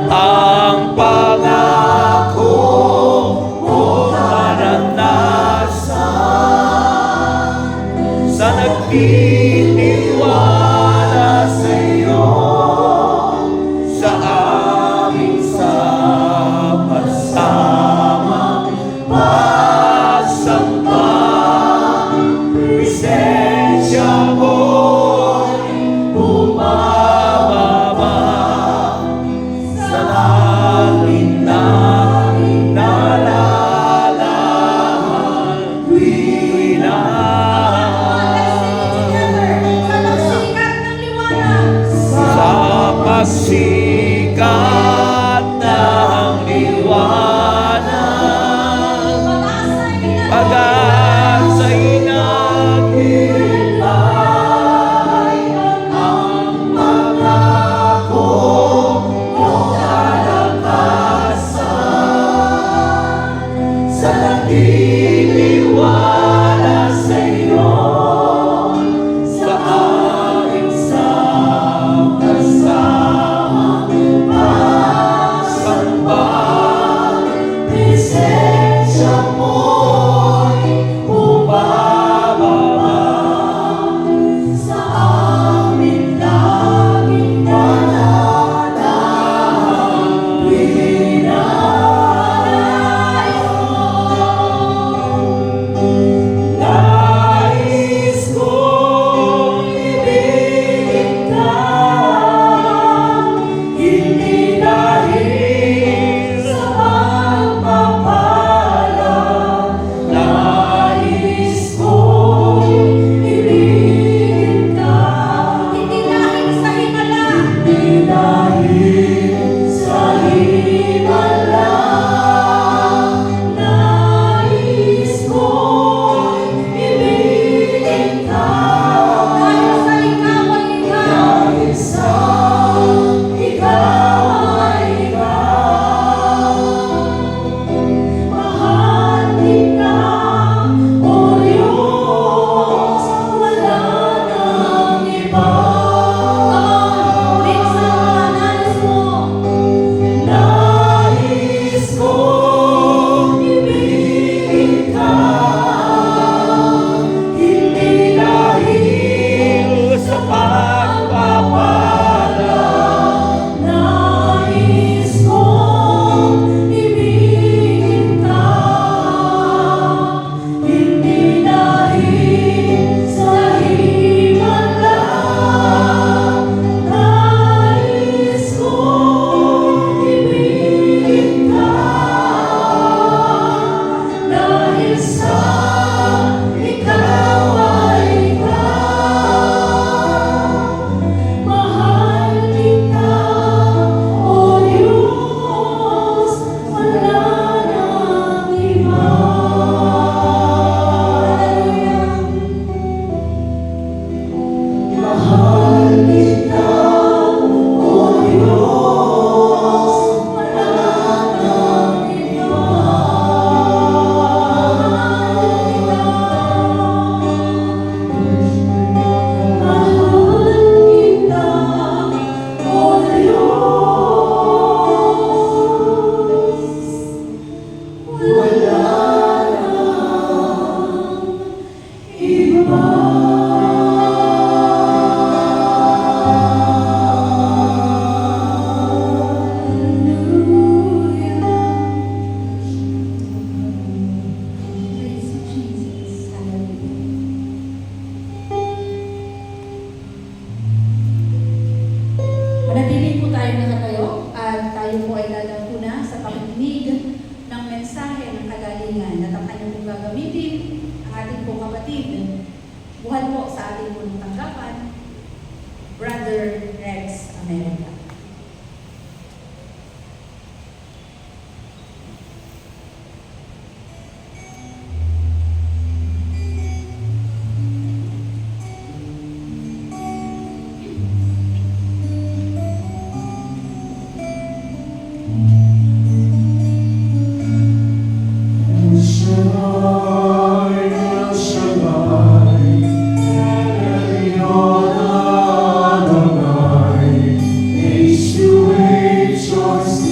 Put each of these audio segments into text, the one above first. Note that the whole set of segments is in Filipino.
ang pangako mo naranasan sa nagtitiwala sa iyo, sa aming sama-samang pagsamba. Presensya mo'y bumababa sa langit namin nalalaman tuwina. Sa pagsikat ng liwanag, pag-asa'y naghihintay ang pangako mo kalakasan sa nagtitiwala sa iyo, sa aming sama-samang pagsamba. Presensya mo'y bumababa sa aming langit nalalaman tuwina. Nais kong ibigin ka, hindi dahil sa pagpapala. Nais kong ibigin ka, Hindi dahil sa himala, hindi dahil sa himala. Nais kong ibigin ka, dahil sa ikaw ay ikaw. dahil sa ikaw ay ikaw. Mahal kita, O Diyos, wala nang iba. Ulit sa mga nais mo. Nais kong ibigin ka, hindi dahil sa pagpapala. Nais kong ibigin ka, hindi dahil sa himala. Nais kong ibigin ka, dahil sa ikaw ay ikaw. Mahal kita, O Diyos, wala nang iba. Mahal kita, O Diyos, wala nang iba. Mahal kita, O Diyos, wala nang iba. Praise you, Jesus. Hallelujah. Manatili po tayo nakatayo at tayo po ay lalangko na sa pakikinig ng mensahe ng kagalingan na ang pong gagamitin ang ating pong kapatid. Buhat po sa ating pong tanggapan, Brother Rex America. Rejoice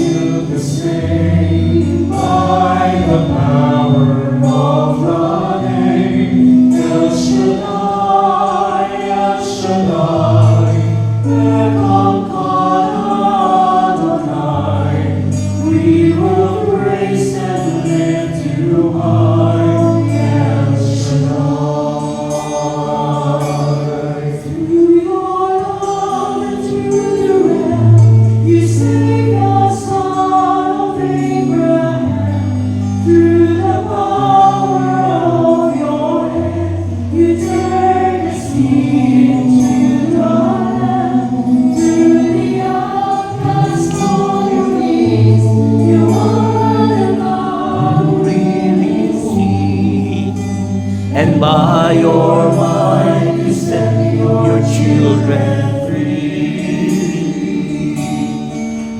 by your might you set your children free.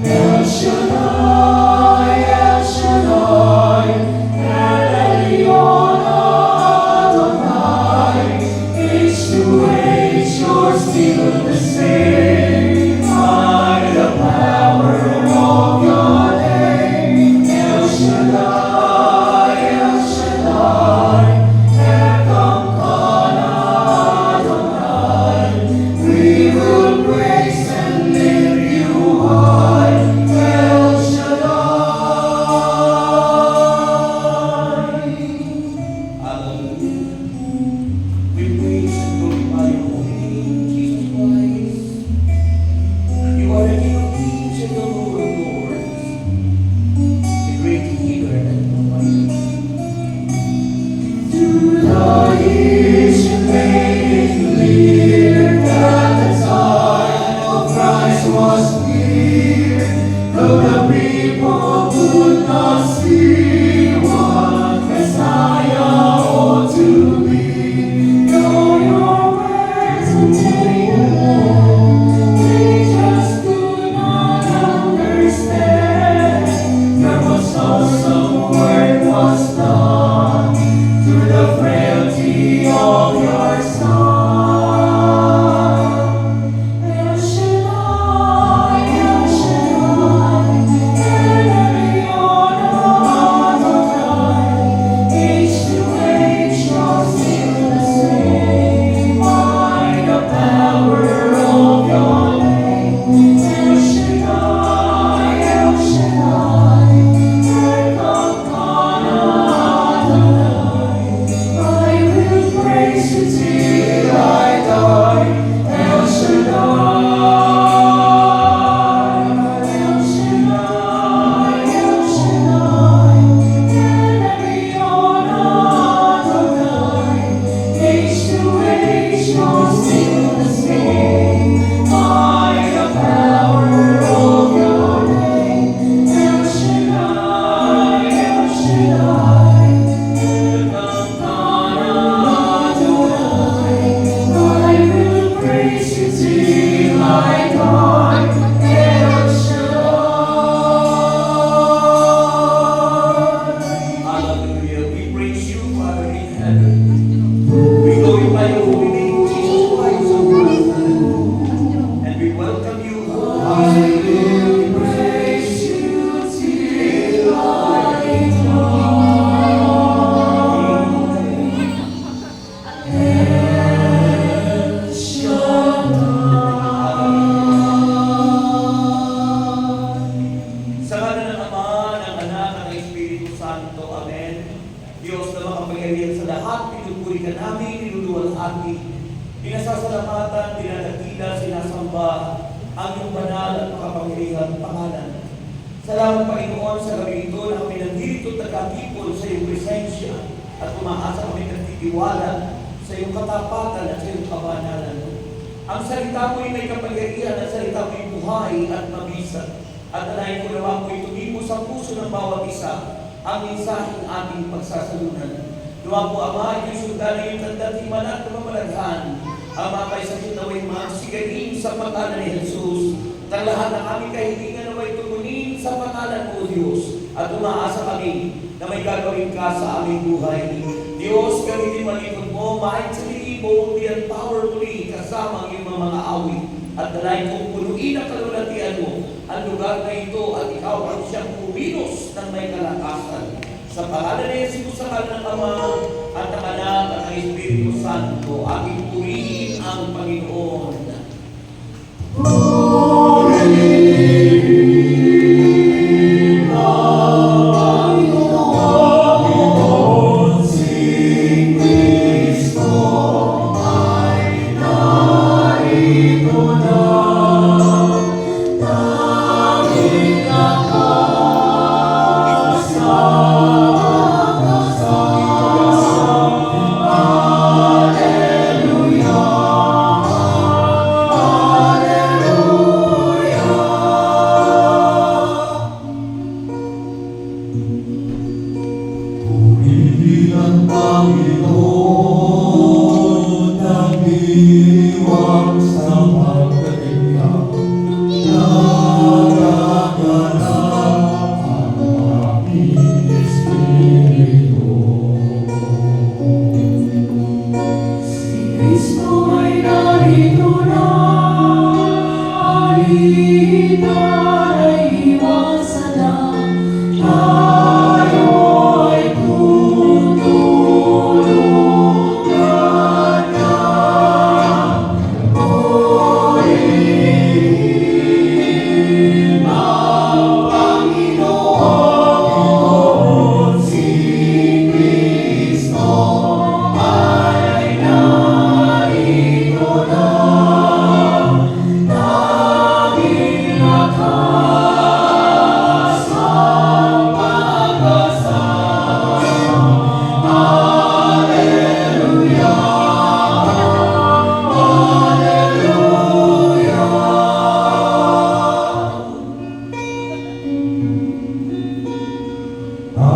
El Shaddai, El Shaddai, El Elyon Adonai, age to age you're still the same. By the power of your name, El Shaddai, El Shaddai, Elkamkana Adonai, we will praise and lift you high, El Shaddai. Hallelujah. We praise and glorify your holy name, Jesus Christ. You are the King of kings and the Lord of lords, the great healer and provider. Through the years you made it clear that the time of Christ was near, though the people could not see what Messiah ought to be. Though your words would take a land, they just could not understand. There was also work was done through the frailty of your Son. El Shaddai, El Shaddai, El Elyon Adonai, age to age you're still the same. By the power of your name, El Shaddai, El Shaddai, Elkamkana Adonai, I will praise you till I die. El Shaddai, El Shaddai, El Shaddai, El Elyon Adonai, age to age you're still the same. By the power of your name, El Shaddai, El Shaddai, Elkamkana Adonai, I will praise you till I die. El Shaddai. Hallelujah. We praise you, Father in heaven. We glorify your holy name, Jesus Christ of Nazareth. And we welcome you. I will praise you till I die. El Shaddai. Sa ngalan ng Ama, ng Anak, at ng Espiritu Santo. Amen. Diyos na makapangyarihan sa lahat, pinupuri ka namin, niluluwalhati, pinasasalamatan, dinadakila, sinasamba ang iyong banal at makapangyarihan pangalan. Salamat, Panginoon, sa gabi ito na kami nandito at nagkatipon sa iyong presensya at umaasa kami nagtitiwala sa iyong katapatan at sa iyong kabanalan. Ang salita mo'y may kapangyarihan at salita mo'y buhay at mabisa. At alayin ko naman mo'y tumimo sa puso ng bawat isa ang mensaheng ating pagsasalunan. Luwa po, Ama, ito'y sundan na iyong tandatiman at kamamalaghan. Ama, kay sakit nawa'y magsigaling sa pangalan ni Jesus. At ang lahat ng aming kahilingan nawa'y tumunin sa pangalan mo, Diyos. At umaasa kami na may gagawin ka sa aming buhay. Diyos, gamitin malikod mo, mahit sa libo, diyan powerfully kasama ang iyong mga awit. At dalayan kong punuin ang kalulatian mo ang lugar na ito at ikaw ang siyang pumilos ng may kalakasan. Sa pangalan ni Jesus, sa ngalan ng Ama at ng Anak at ng Espiritu Santo, aking purihin ang Panginoon.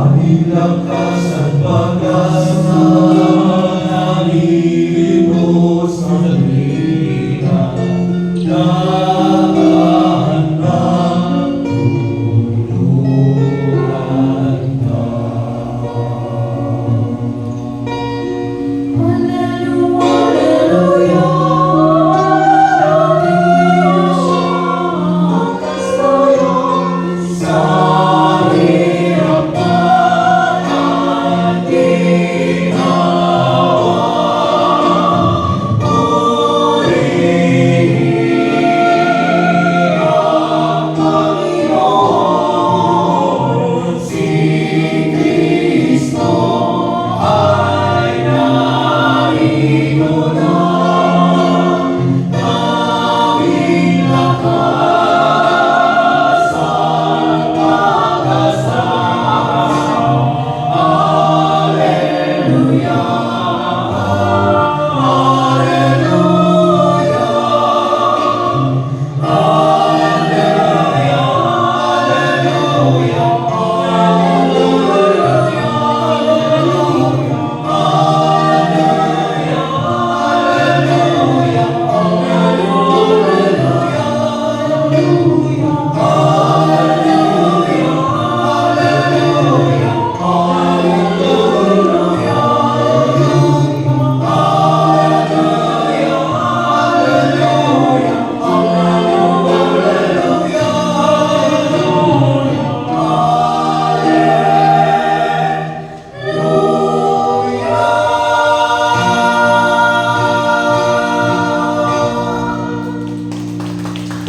aming lakas at pag-asa, nalilibos ang hirap, daan ng tulungan ka. Hallelujah, sa hirap at ginawa, purihin ang Panginoon, si Kristo ay narito na, aming lakas at pag-asa. Hallelujah, hallelujah, hallelujah,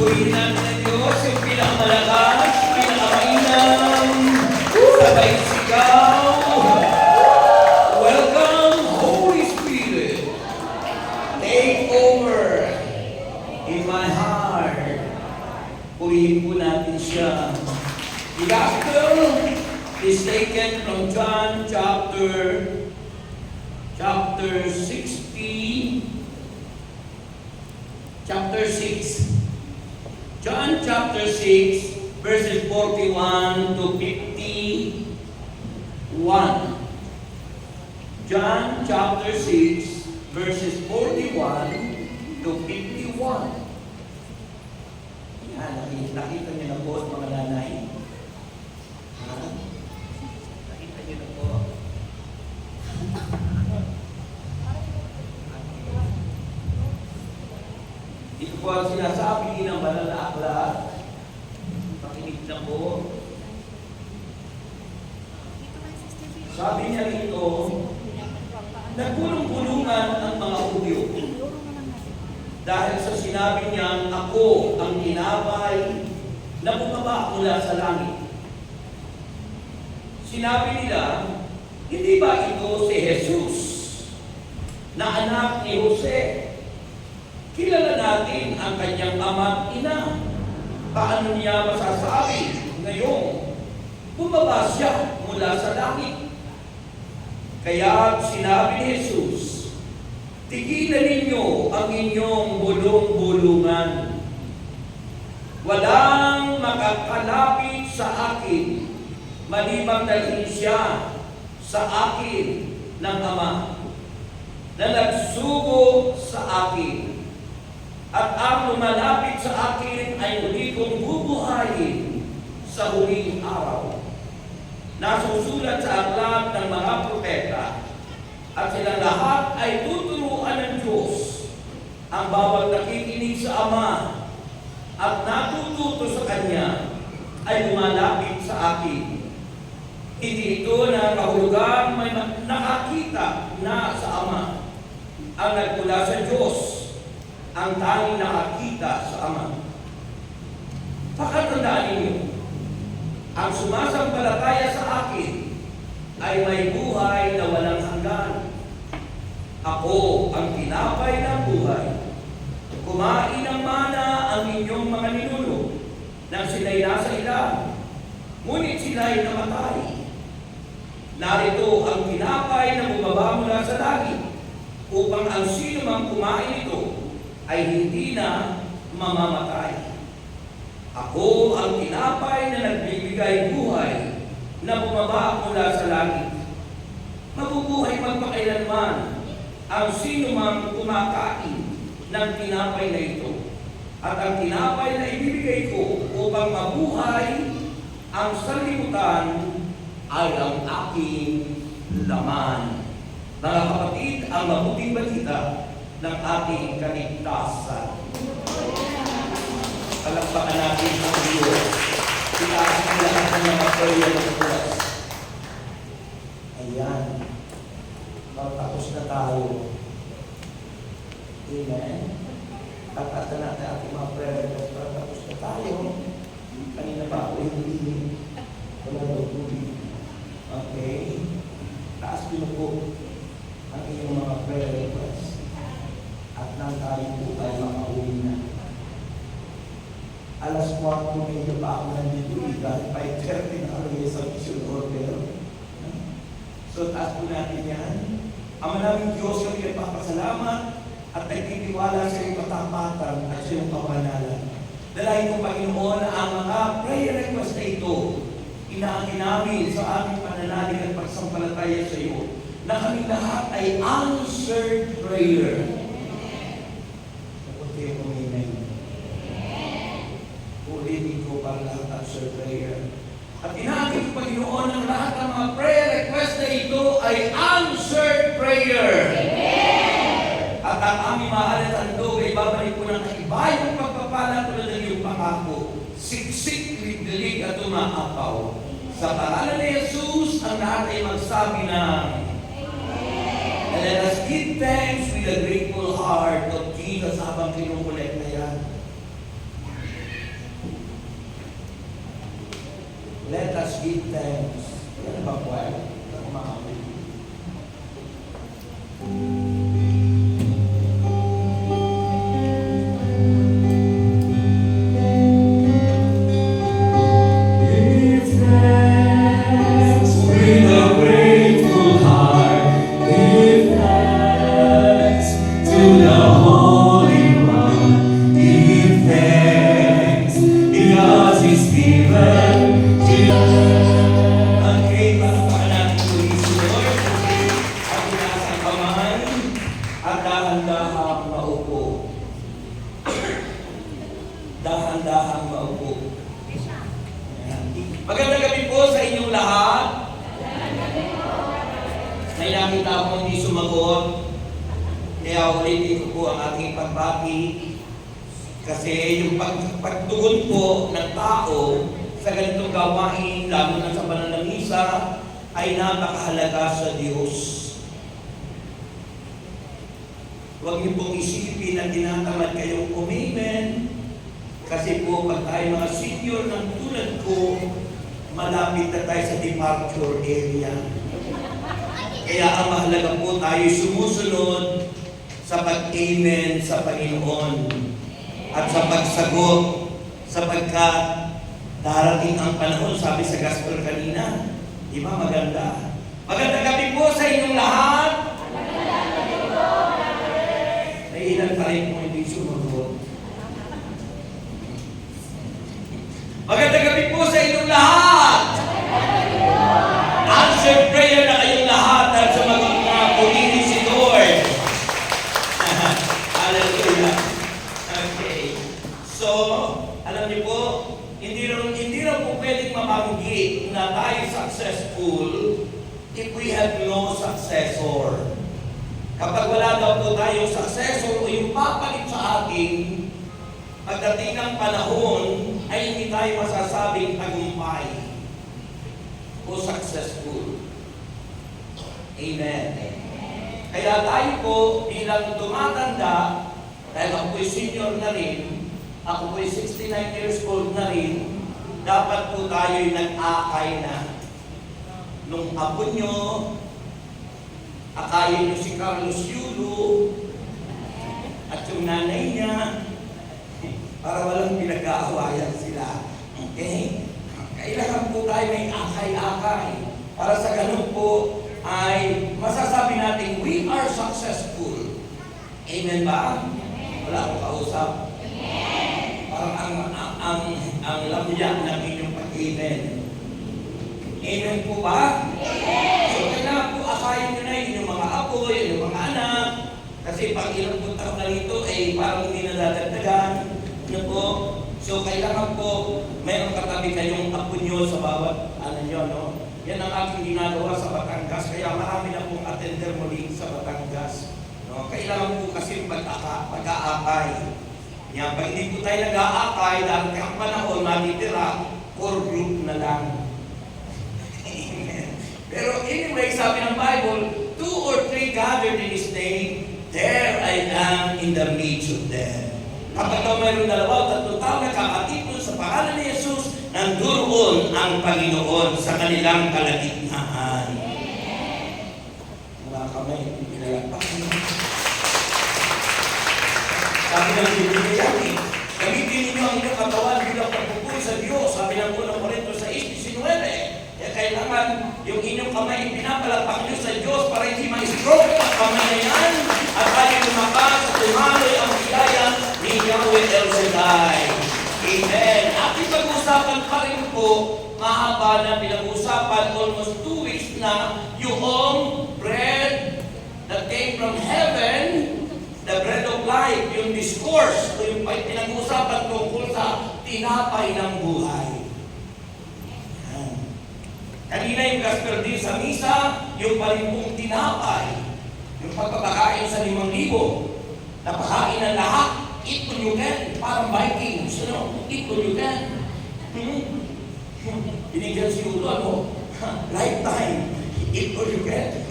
purihin natin ang Diyos, yung pinakamalakas, pinakamainam, sabay sigaw. Welcome, Holy Spirit. Take over in my heart. Purihin po natin siya. The gospel is taken from John chapter 6. John chapter 6, verses 41 to 51. John chapter 6, verses 41 to 51. Yan, nakita niyo na po mga nanay. Ha? Nakita niyo na po. Ito po ang sinasabi ng banal na aklat. Pakinig na po. Sabi niya rito, nagpulong-pulungan ang mga Hudyo dahil sa sinabi niyang, ako ang tinapay na bumaba mula sa langit. Sinabi nila, hindi ba ito si Jesus na anak ni Jose? Kilala natin ang kanyang ama at ina. Paano niya masasabi ngayong bumaba siya mula sa langit? Kaya sinabi ni Jesus, tigilan ninyo ang inyong bulong-bulungan. Walang makakalapit sa akin, maliban dalhin siya sa akin ng Ama, na nagsugo sa akin. At ang lumalapit sa akin ay muli kong bubuhayin sa huling araw. Nasusulat sa aklat ng mga propeta, at silang lahat ay tuturuan ng Diyos. Ang bawat nakikinig sa Ama at natututo sa Kanya ay lumalapit sa akin. Hindi ito na kahulugan may nakakita na sa Ama. Ang nagmula sa Diyos ang tanging nakakita sa Ama. Pakatandaan ninyo, ang sumasampalataya sa akin ay may buhay na walang hanggan. Ako ang tinapay ng buhay. Kumain ng mana ang inyong mga ninuno nang sila'y nasa ilang, ngunit sila'y namatay. Narito ang tinapay na bumaba mula sa langit, upang ang sino mang kumain ito ay hindi na mamamatay. Ako ang tinapay na nagbibigay buhay na bumaba mula sa langit. Mabubuhay magpakailanman ang sino mang kumakain ng tinapay na ito. At ang tinapay na ibibigay ko upang mabuhay ang sanlibutan ay ang aking laman. Mga kapatid, ang mabuting balita ng ating kaligtasan. Palakpakan natin ang Diyos. Itaas ang lahat ng mga prayer ng Diyos. Ayan. Tapos na tayo. Amen. Tatatan natin ating mga prayer. Tapos na tayo. Kanina pa ako hindi. Wala daw tubig. Okay. Taas ko po ang iyong mga prayer requests. At nang tayo po ay makauwi na. Alas 4 medyo pa ako nandito. Dahil 5:30 na kami sa mission order. So taas po natin yan. Ama naming Diyos, kami nagpapasalamat at nagtitiwala sa iyong katapatan at sa iyong kapanalan. Dalahin ko, Panginoon, ang mga prayer request na ito, inaangkin namin sa aming pananalig at pagsampalataya sa iyo, na kami lahat ay answered prayer. Napunti ko ngayon. Ulitin ko para lahat answered prayer. At inaangkin ko, Panginoon, ang lahat ng mga prayer request na ito ay answered prayer. At ang aming mahal at handog ay babalik ko ng kaibayang pagpapala tulad ng iyong pangako. Siksik, liglig at umaapaw. Sa pangalan ni Jesus, ang lahat ay magsabi ng and let us give thanks with a grateful heart of Jesus habang kinukulit na yan. Let us give thanks. Yan ba po ay? Umaapaw. Dahan-dahang maupo. Magandang gabi po sa inyong lahat. May nakita ako hindi sumagot. Kaya ulitin ko po ang ating pagbati. Kasi yung pagtugon po ng tao sa ganitong gawain, lalo na sa pananamisa, ay napakahalaga sa Diyos. Huwag niyo pong isipin na tinatamad kayong umimen. Kasi po, pag tayo mga senior ng tulad ko, malapit na tayo sa departure area. Kaya ang mahalaga po tayo sumusunod sa pag-amen sa Panginoon at sa pagsagot sapagkat darating ang panahon, sabi sa gospel kanina. Di ba maganda? Magandang gabi po sa inyong lahat. May ilan pa rin kung hindi sumagot. Magandang gabi po sa inyong lahat. Answer prayer na kayong lahat at sumagot na pulili si Lord. Hallelujah. Okay. So, alam niyo po, hindi raw po pwedeng mabanggit na tayo successful if we have no successor. Kapag wala daw po tayong successor o yung papalit sa atin, pagdating ng panahon ay hindi tayo masasabing tagumpay o successful. Amen. Kaya tayo po bilang tumatanda, dahil ako po'y senior na rin, ako po'y 69 years old na rin, dapat po tayo'y nag-akay na. Nung apo nyo, akayin nyo si Carlos Yulo, at yung nanay niya, para walang pinag-aawayan sila. Okay? Kailangan po tayo may akay-akay. Para sa ganun po ay masasabi natin, we are successful. Amen ba? Wala akong kausap. Parang ang lamya ng inyong pag-amen. Amen po ba? So, kailangan po akayin nyo na yun yung mga apo, yun yung mga anak. Kasi pag ilang po taon na rito, parang hindi na dadagdagan. Ano po? So, kailangan po, mayroong katabi kayong apo nyo sa bawat, no? Yan ang aking ginagawa sa Batangas. Kaya marami na pong attender muli sa Batangas. No? Kailangan po kasi pag-aakay. Yan, pag hindi po tayo nag-aakay, dahil kang panahon, matitira, core group na lang. Pero anyway, sabi ng Bible, 2 or 3 gathered in His name, there I am in the midst of them. Kapag daw mayroon 2 o 3 tao na kakatipon sa pangalan ni Jesus, nandoon ang Panginoon sa kanilang kalagitnaan. Mga kamay, pinalapak niyo. Sabi ng Biblia yan, gamitin ninyo ang inyong katawan bilang pagpupuri sa Diyos. Sabi ng unang Korinto 6:19. Kaya kailangan yung inyong kamay pinapalapak nyo sa Diyos para hindi ma-stroke ang kamay na yan at tayo lumakas at tumaloy ang biyaya ni Yahweh El Shaddai. Amen. Ating pag-usapan pa rin po, mahaba na pinag-usapan, almost 2 weeks na, yung bread that came from heaven, the bread of life, yung discourse, o yung pinag-usapan tungkol sa tinapay ng buhay. Yan. Kanina yung gospel din sa misa, yung palimpong tinapay, yung pagpapakain sa 5,000, napakain ng lahat, eat all you can, parang Vikings, eat all you can. Binigyan siguro, lifetime, eat all you can.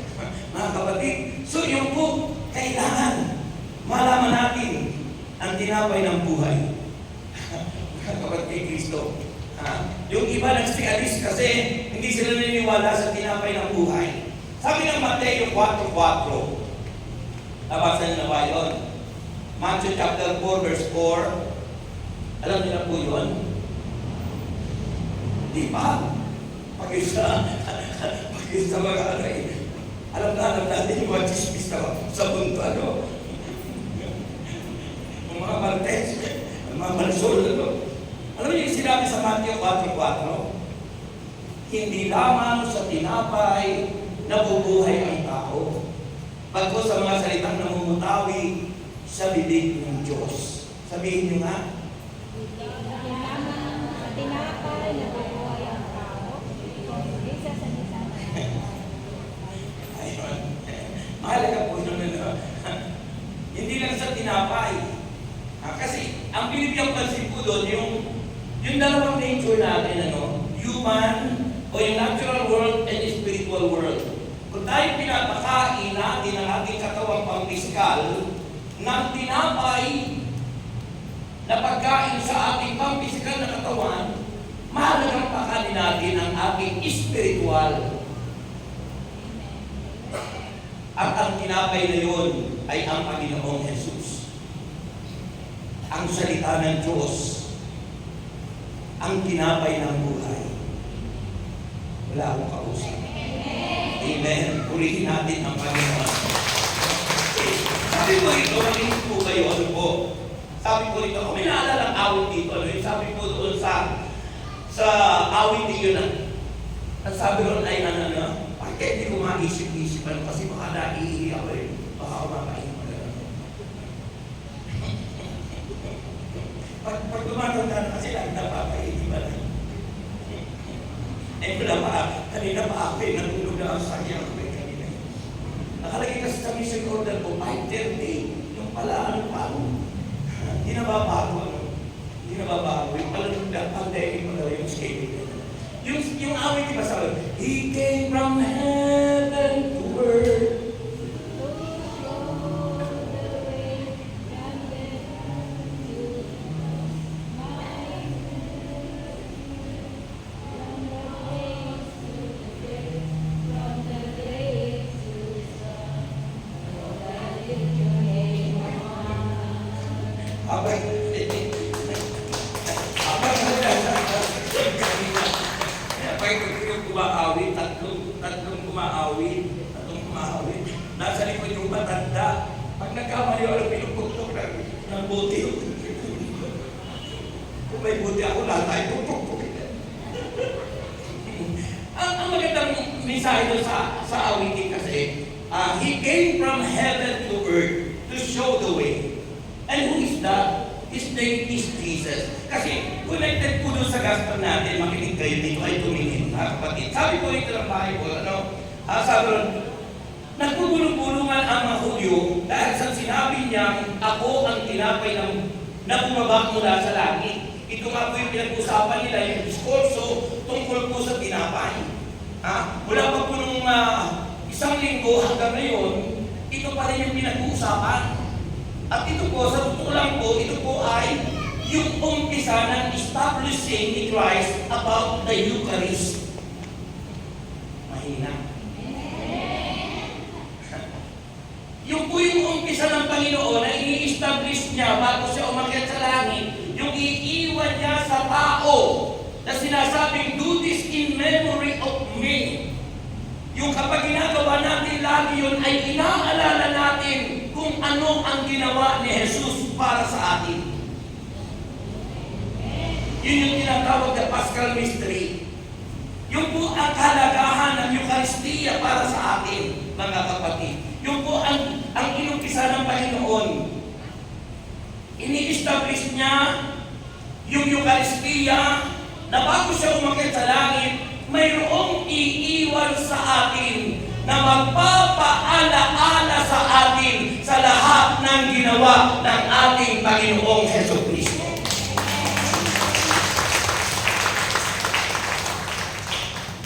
Mga kapatid, so yung po, kailangan malaman natin ang tinapay ng buhay. Kapag kay Kristo. Yung iba nagsialis kasi hindi sila naniniwala sa tinapay ng buhay. Sabi ng Mateo 4:4. Nabasan na ba yun? Matthew chapter 4 verse 4. Alam niyo na po yun? Di ba? Pag-isa mga aray. Alam natin yung mga chismis sa mundo, mga Martes, mga Marisol, Alam niyo yung sinabi sa Matthew 4:4? Hindi lamang sa tinapay nabubuhay ang tao, bagkus sa mga salitang namumutawi sa bibig ng Diyos. Sabihin niyo nga. Hindi lamang sa tinapay nabubuhay ang tao, isa sa isa. Ayun. Mahalaga po yun. Hindi lang sa tinapay. Kasi ang binibigyang pansin po doon, yung dalawang nature natin, human o yung natural world and spiritual world. Kung tayo pinapakain natin ang ating katawang pampisikal ng tinapay na pagkain sa ating pampisikal na katawan, mahalagang pakain natin ang ating spiritual. At ang tinapay na yun ay ang Panginoong Jesus. Ang salita ng Diyos, ang tinapay ng buhay. Wala akong kausap. Amen. Purihin natin ang Panginoon. Sabi ko ito, nakinig po kayo, Sabi ko ito, may naalala ang awit dito. Sabi ko doon sa awit niyo na, ang sabi ron ay bakit hindi ko maisip-isip kasi baka naiihi ako baka ako makain mo na. Pag tumatanda na kasi lang napapaihi ba na? Kanina pa ako natulog na ang sakya ako kanina. Nakalagay kasi sa mission order ko, 5:30. Yung pala, hindi na babago. Hindi na babago. Yung pala nung pandemic mo daw yung schedule. Yung awit, diba sabi, He came from heaven to earth. Tatlong kumaawit. Nasa likod yung matanda. Pag nagkamali ako, pinupuktok ng buti. Kung may buti ako, lahat tayo pupuktok. Ang magandang mensahe doon sa awitin kasi, He came from heaven to earth to show the way. And who is that? His name is Jesus. Kasi connected po doon sa gospel natin, makinig kayo dito ay tumingin, mga kapatid. Sabi ko rito ng Bible, sabi ron, nagpupulong-pulungan ang mga Hudyo dahil sa sinabi niya, ako ang tinapay na bumaba mula sa langit. Ito nga po yung pinag-usapan nila, yung diskurso tungkol po sa tinapay. Mula pa po nung isang linggo hanggang ngayon, ito pa rin yung pinag-uusapan. At ito po, sa totoo lang po, ito po ay yung umpisa ng establishing ni Christ about the Eucharist. Mahina. Yung po yung umpisa ng Panginoon na ini-establish niya bago siya umakyat sa langit, yung iiwan niya sa tao na sinasabing, do this in memory of me. Yung kapag ginagawa natin lagi yun, ay inaalala natin kung ano ang ginawa ni Jesus para sa atin. Yun yung tinatawag na Paschal Mystery. Yung po ang kalagahan ng Eucharistia para sa atin, mga kapatid. Yung po ang inumpisa ng Panginoon. Ini-establish niya yung Eucharistia na bago siya umakyat sa langit, mayroong iiwan sa atin na magpapaala-ala sa atin sa lahat ng ginawa ng ating Panginoong Jesucristo.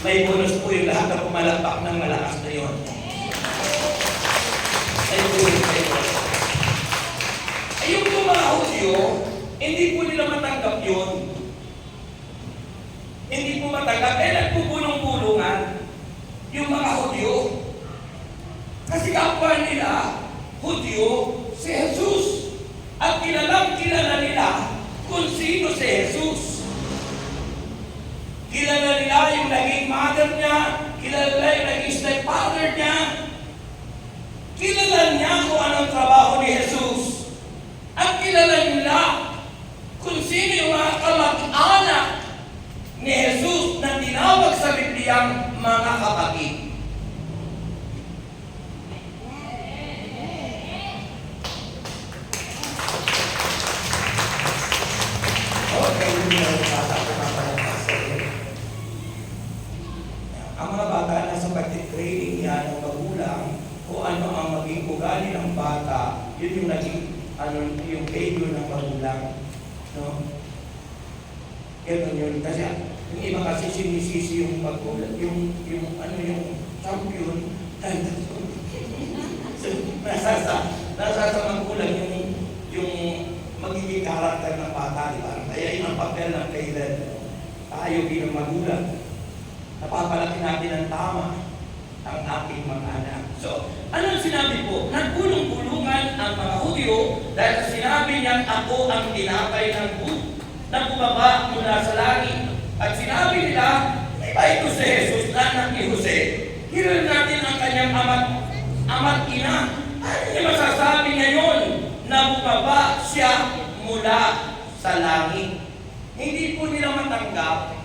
May bonus po yung lahat na pumalakpak ng malakas na yun. May bonus. Ay yung mga Hudyo, hindi po nila matanggap yun. Hindi po matanggap. Nagpupulong-pulungan yung mga Hudyo. Kasi kapwa nila, Hudyo, si Jesus. At kilala nila kung sino si Jesus. Kilala nila yung naging mother niya, kilala nila yung naging stepfather niya. Kilala niya kung anong trabaho ni Jesus. At kilala nila kung sino yung mga kamag-anak ni Jesus na tinawag sa Bibliang mga kapatid. Ang mga bata na sa pag-training yan ng magulang kung ano ang maging ugali ng bata, yun yung naging yung behavior ng magulang. No? Ganun yun. Kasi yung iba kasi sinisisi yung magulang, yung champion, dahil nasa sa magulang yung magiging karakter ng bata, di ba? Kaya yun ang papel ng parent. Tayo bilang magulang. Napapalaki natin ng tama ang ating mga anak. So, anong sinabi po? Nagpulong-pulungan ang mga Hudyo dahil sinabi niyang ako ang tinapay ng na bumaba mula sa langit. At sinabi nila, iba ito si Jesus na anak ni Jose. Hiral natin ang kanyang ama't ina. Ano niya masasabi ngayon na bumaba siya mula sa langit? Hindi po nila matanggap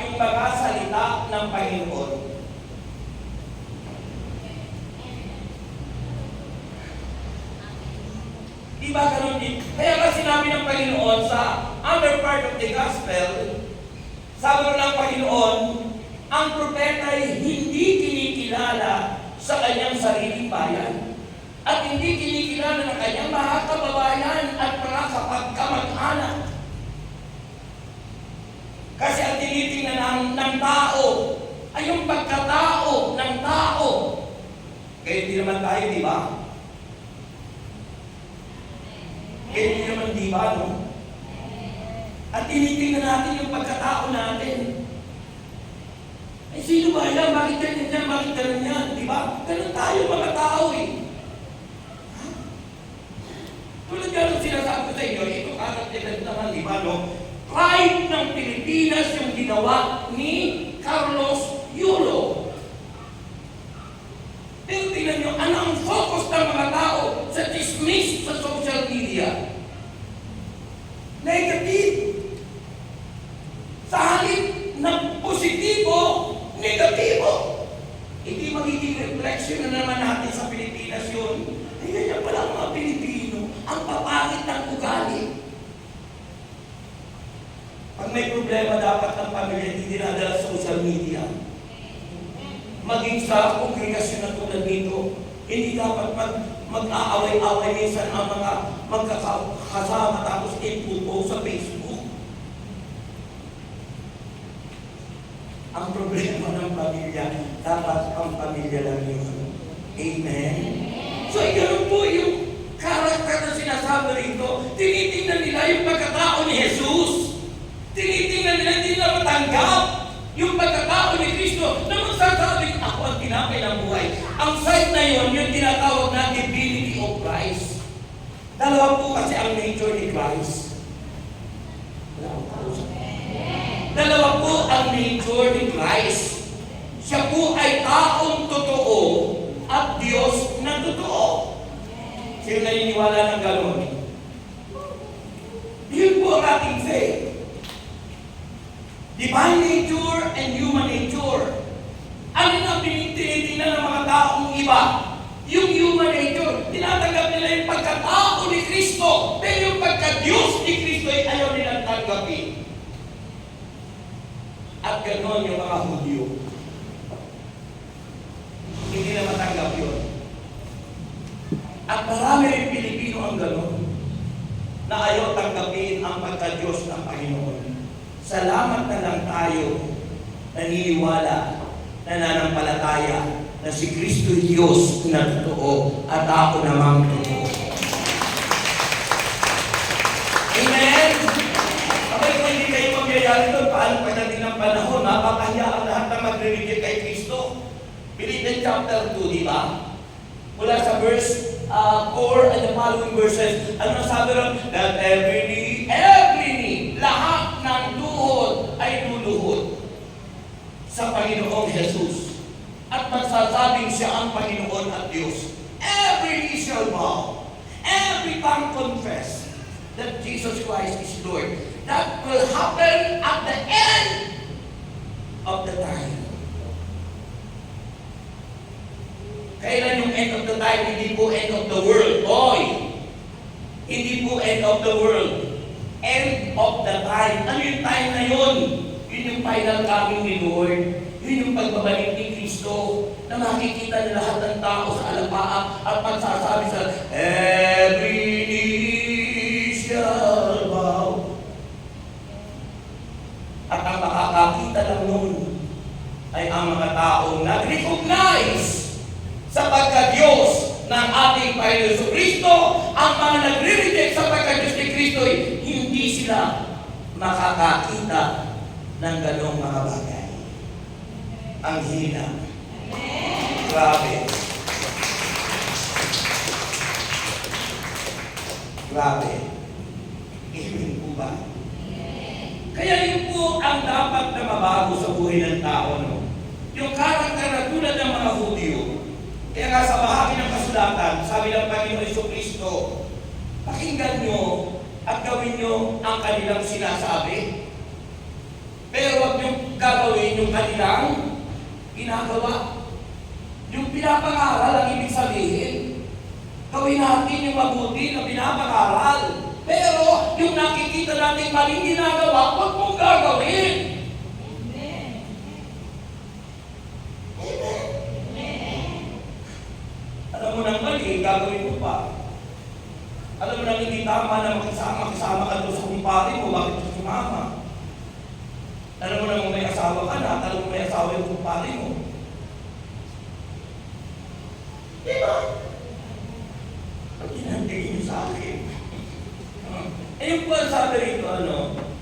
yung mga salita ng Panginoon. Diba ganun din? Kaya nga sinabi ng Panginoon sa other part of the gospel, sabi ng Panginoon, ang propeta ay hindi kinikilala sa kanyang sariling bayan at hindi kinikilala ng kanyang mga kababayan at mga kapagkamag-anak. Kasi ang tinitingnan ng tao ay yung pagkatao ng tao. Kaya hindi naman tayo, di ba? Kaya hindi naman di ba, no? At tinitingnan natin yung pagkatao natin. Ay, sino ba yan? Bakit ganyan yan? Bakit ganyan yan? Di ba? Ganun tayo mga tao eh. Tulad yan ang sinasabi ko sa inyo, ito karakteristik naman, di ba, no? Pride ng Pilipinas yung ginawa ni Carlos Yulo. Pero tingnan nyo, ano ang focus ng mga tao sa chismis sa social media? Negative. Sa positibo, negatibo. Hindi magiging reflection na naman natin sa Pilipinas yun. Ay, ganyan pala ang mga Pilipino, ang papangit ng ugali. Pag may problema dapat ng pamilya, hindi dinadala sa social media. Maging sa kongregasyon na tulad dito, hindi dapat mag-aaway-away minsan ang mga magkakasama tapos i-post sa Facebook. Ang problema ng pamilya, dapat ang pamilya lang yun. Amen? So, ganun po yung karakter na sinasabi rito. Tinitingnan nila yung pagkatao ni Jesus. Tinitingnan nila, hindi nila matanggap yung pagkatao ni Kristo na magsasabing, ako ang tinapay ng buhay. Ang side na yun, yung tinatawag na divinity of Christ. Dalawa po kasi ang nature ni Christ. Dalawa po ang nature ni Christ. Siya po ay taong totoo at Diyos na totoo. Sino naniniwala ng gano'n? Yun po ang ating faith. Divine nature and human nature. Ano na tinitingnan ng mga taong iba? Yung human nature, tinatanggap nila yung pagkatao ni Kristo, pero yung pagka-Diyos ni Kristo ay ayaw nilang tanggapin. At gano'n yung mga Hudyo. Hindi na matanggap yun. At marami rin Pilipino ang gano'n, na ayaw tanggapin ang pagka-Diyos ng Panginoon. Salamat na lang tayo naniniwala, nananampalataya na si Kristo Diyos na totoo at ako namang totoo. Amen? Kapag kung hindi kayo magyayari doon, paano pagdating ng panahon, mapapahya ang lahat na magre-reject kay Kristo? Philippians chapter 2, di ba? Mula sa verse 4 and the following verses, ano nasabi ron? That every knee, lahat ng tuhod ay luluhod sa Panginoong Jesus. At magsasabing siya ang Panginoon at Diyos. Every knee shall bow, every tongue confess that Jesus Christ is Lord. That will happen at the end of the time. Kailan yung end of the time? Hindi po end of the world. Hoy! Hindi po end of the world. End of the time. Ano yung time na yun? Yun yung final coming ni Lord. Yun yung pagbabalik ni Kristo na makikita na lahat ng tao sa alapaap at magsasabi sa every knee shall bow. At ang makakakita lang nun ay ang mga taong nag-recognize sa pagka-Diyos ng ating Panginoon Kristo. Ang mga nagre-reject sa pagka-Diyos ni Kristo ay hindi sila makakakita ng ganong mga bagay. Ang hina. Grabe. Grabe. Amen po ba? Kaya yun po ang dapat na mabago sa buhay ng tao. No? Yung karakter na tulad ng mga Hudyo. Kaya nga sa bahagi ng kasulatan, sabi ng Panginoon Jesucristo, pakinggan nyo at gawin nyo ang kanilang sinasabi. Pero huwag nyo gagawin yung kanilang ginagawa. Yung pinapangaral ang ibig sabihin. Gawin natin yung mabuti na pinapangaral. Pero yung nakikita natin maling ginagawa, huwag mong gagawin. Alam mo nang mali, gagawin mo pa. Alam mo nang hindi tama na makisama ka doon sa kumpare mo, bakit ka sumama? Alam mo nang may asawa ka na, alam mo may asawa yung kumpare mo. Diba? Pag hinantigin niyo sa akin. Yung po sabi rito,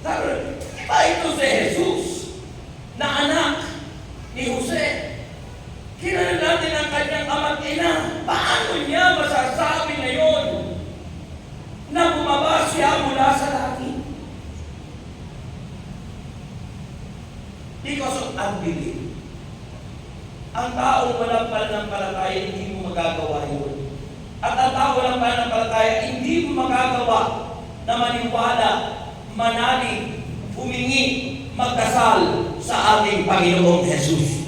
sabi rito, iba ito si Jesus, na anak ni Jose. Kilala natin ang kanyang ama't ina. Paano niya masasabi ngayon na bumaba siya mula sa langit? Because of unbelief. Ang taong walang pananampalataya, hindi mo magagawa yun. At ang taong walang pananampalataya, hindi mo magagawa na maniwala, manalig, humingi, magdasal sa ating Panginoong Jesus.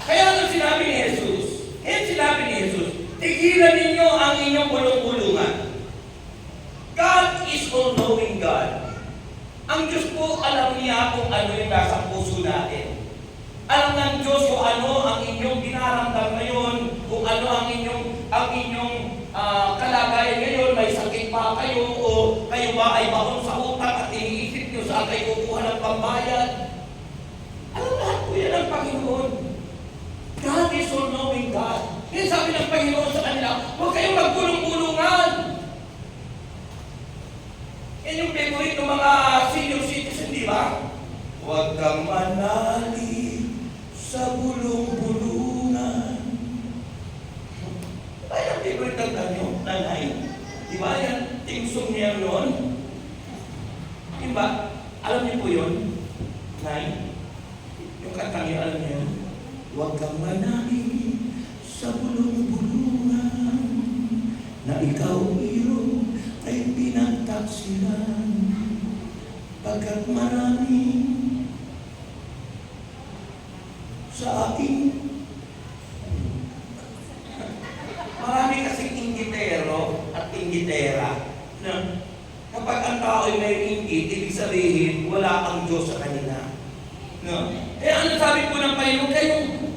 Kaya ano sinabi ni Jesus? Sinabi ni Jesus, tigilan ninyo ang inyong bulong-bulungan. God is all-knowing God. Ang Diyos po, alam niya kung ano yung nasa puso natin. Alam ng Diyos kung ano ang inyong dinaramdam ngayon, kung ano ang inyong kalagayan ngayon, may sakit pa kayo, o kayo ba ay baon sa utak at iniisip nyo saan kayo kukuha ng pambayad. Alam lahat po yan ang Panginoon. God is all-knowing God. Kaya sabi ng Panginoon sa kanila, huwag kayong magpulong-pulungan. Yan yung favorite ng mga senior citizen, di ba? Huwag kang manali sa bulong-bulungan. Diba yung favorite ng kanyo, nanay? Diba yan, tingsong niya noon? Diba? Alam niyo po yun, nay? Yung kantang niyo, alam niyo yun? Huwag kang manali sa bulong-bulungan na ikaw iyo ay pinagtaksilan pagkat marami sa ating marami kasing inggitero at inggitera na kapag ang tao ay may inggit, ibig sabihin wala ang Diyos sa kanila. No? Eh ano sabi po ng Panginoon? Kayong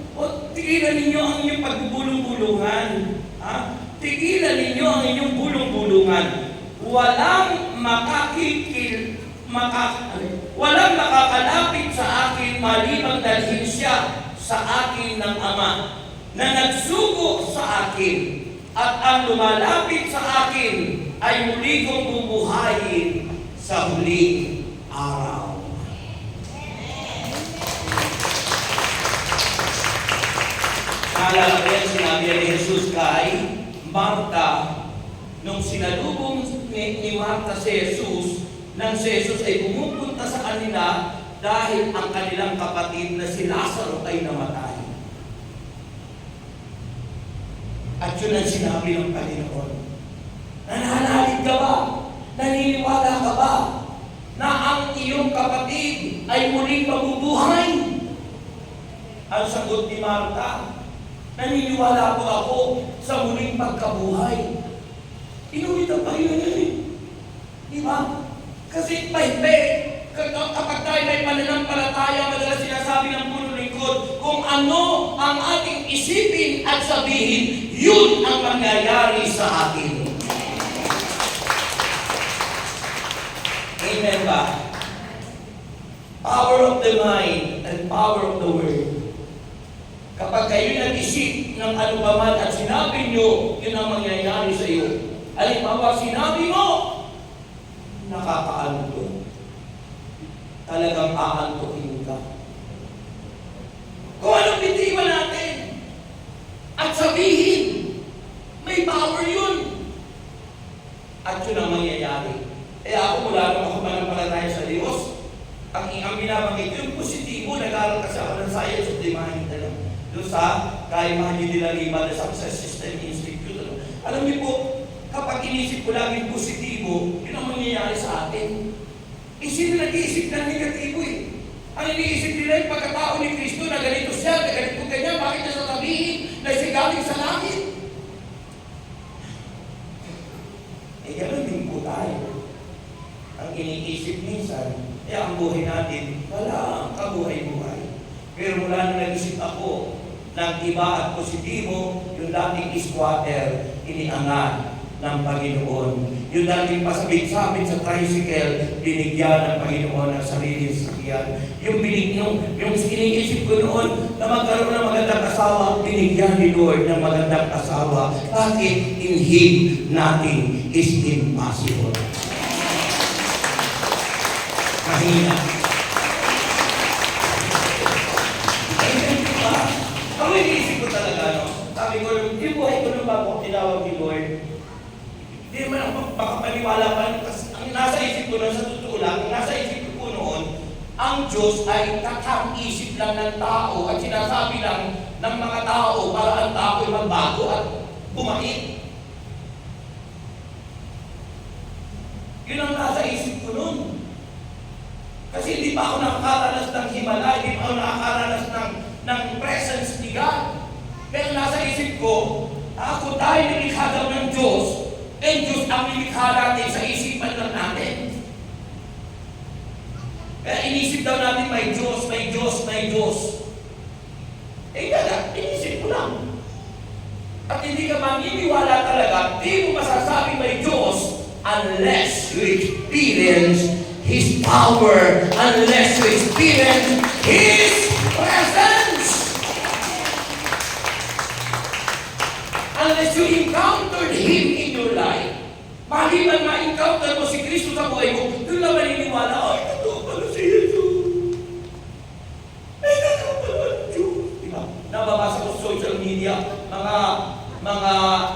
tigilan ninyo ang inyong pagbubulong-bulungan. Tigilan ninyo ang inyong bulong-bulungan. Walang makakalapit sa akin maliban dalhin siya sa akin ng Ama na nagsugo sa akin, at ang lumalapit sa akin ay muli kong bubuhayin sa huling araw. Naalala ko yan, sinabi ni Jesus kay Marta, nung sinalubong ni Marta si Jesus, nang si Jesus ay pumupunta sa kanila dahil ang kanilang kapatid na si Lazaro ay namatay. At yun ang sinabi ng Panginoon. Nananalig ka ba? Naniniwala ka ba na ang iyong kapatid ay muling mabubuhay? Ang sagot ni Marta, naniniwala po ako sa muling pagkabuhay. Inulit ang Panginoon yun eh. Di ba? Kasi kapag tayo may pananampalataya, madalas sinasabi ng puno lingkod, kung ano ang ating isipin at sabihin, yun ang mangyayari sa atin. Amen ba? Power of the mind and power of the word. Kapag kayo nag-isip ng ano ba man at sinabi nyo, yun ang mangyayari sa iyo. Halimbawa, sinabi mo, nakakaanto. Talagang aantuin ka. Kung anong bitiwan natin at sabihin, may power yun. At yun ang mangyayari. Ako mula nung ako manampalataya sa Diyos, ang binabanggit yung positibo, nag-aaral kasi ako ng science of the mind. Doon sa kay Mahdi de la Riva, the Success System Institute. Alam niyo po, kapag inisip ko laging positibo, yun ang mangyayari sa atin. Sino nag-iisip ng negatibo eh? Ang iniisip nila yung pagkatao ni Kristo na ganito siya, na ganito kanya, bakit niya sasabihin na siya galing sa langit? Gano'n din po tayo. Ang iniisip minsan, ang buhay natin, wala ang kabuhay-buhay. Pero mula na nag-isip ako ng iba at positibo, yung dating squatter, iniangat ng Panginoon. Yung dating pasabit-sabit sa tricycle, binigyan ng Panginoon ng sariling sakyan. Yung iniisip ko noon na magkaroon ng magandang asawa, binigyan ni Lord ng magandang asawa. Bakit? In Him, nothing is impossible. Mahina. Ang iniisip ko talaga, no? Sabi ko, yung buhay ko nung bago tinawag ni Lord, hindi naman ako makapaniwala pa. Kasi ang nasa isip ko na sa totoo lang, ang nasa isip ko noon, ang Diyos ay kakang-isip lang ng tao at sinasabi lang ng mga tao para ang tao ay magbago at bumait. Yun ang nasa isip ko nun. Kasi hindi pa ako nakakaranas ng himala, hindi pa ako nakakaranas ng presence ni God. Pero nasa isip ko, ako tayo nilikha daw ng Diyos, and Diyos ang nilikha natin sa isipan lang natin. Kaya inisip daw natin may Diyos, may Diyos, may Diyos. Eh kaya, inisip ko lang. At hindi ka maniniwala talaga, di mo masasabi may Diyos unless you experience His power, unless you experience His presence. Unless you encountered Him in your life. Maliban ma-encounter mo si Kristo sa buhay mo, doon lang maniniwala, ay, totoo pala si Jesus. Ay, totoo pala ang Diyos. Diba? Nababasa ko sa social media, mga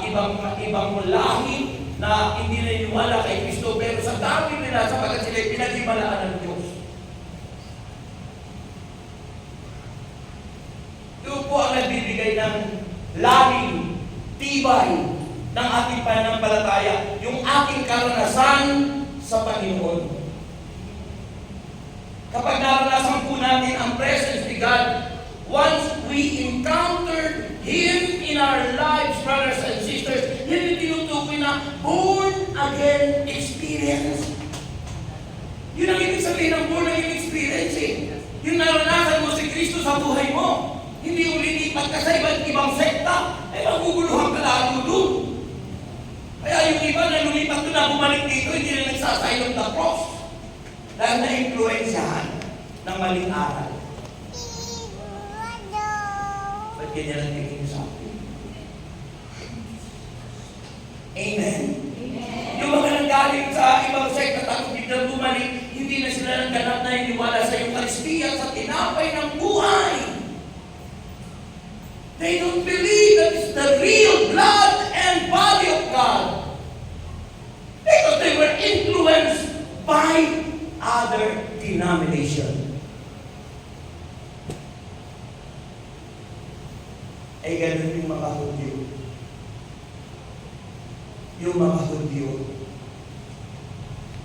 ibang lahi na hindi naniniwala kay Kristo, pero sa dami nila, sapagkat sila pinaghimalaan ng Diyos. Ito po ang nagbibigay ng laging tibay ng ating pananampalataya, yung ating karanasan sa Panginoon. Kapag naranasan po natin ang presence ni God, once we encountered Him in our lives, brothers and sisters, yun yung tinutukoy na born again experience. Yun ang ibig sabihin ng born again experience eh. Yung naranasan mo si Kristo sa buhay mo. Hindi yung lilipat ka sa ibang sekta, ay maguguluhan ka lalo doon. Kaya yung iba na lumipat doon na bumalik dito, hindi na nagsasay ng the cross. Dahil na-influensyahan ng maling aral. Ba't ganyan ang tingin sa akin? Amen? Yung mga nanggaling sa ibang sekta tapos biglang bumalik, hindi na sila nang ganap na iniwala sa Eucharistia sa tinapay ng buhay. They don't believe that it's the real blood and body of God. Because they were influenced by other denomination. Ay ganun yung mga Hudyo. Yung mga Hudyo,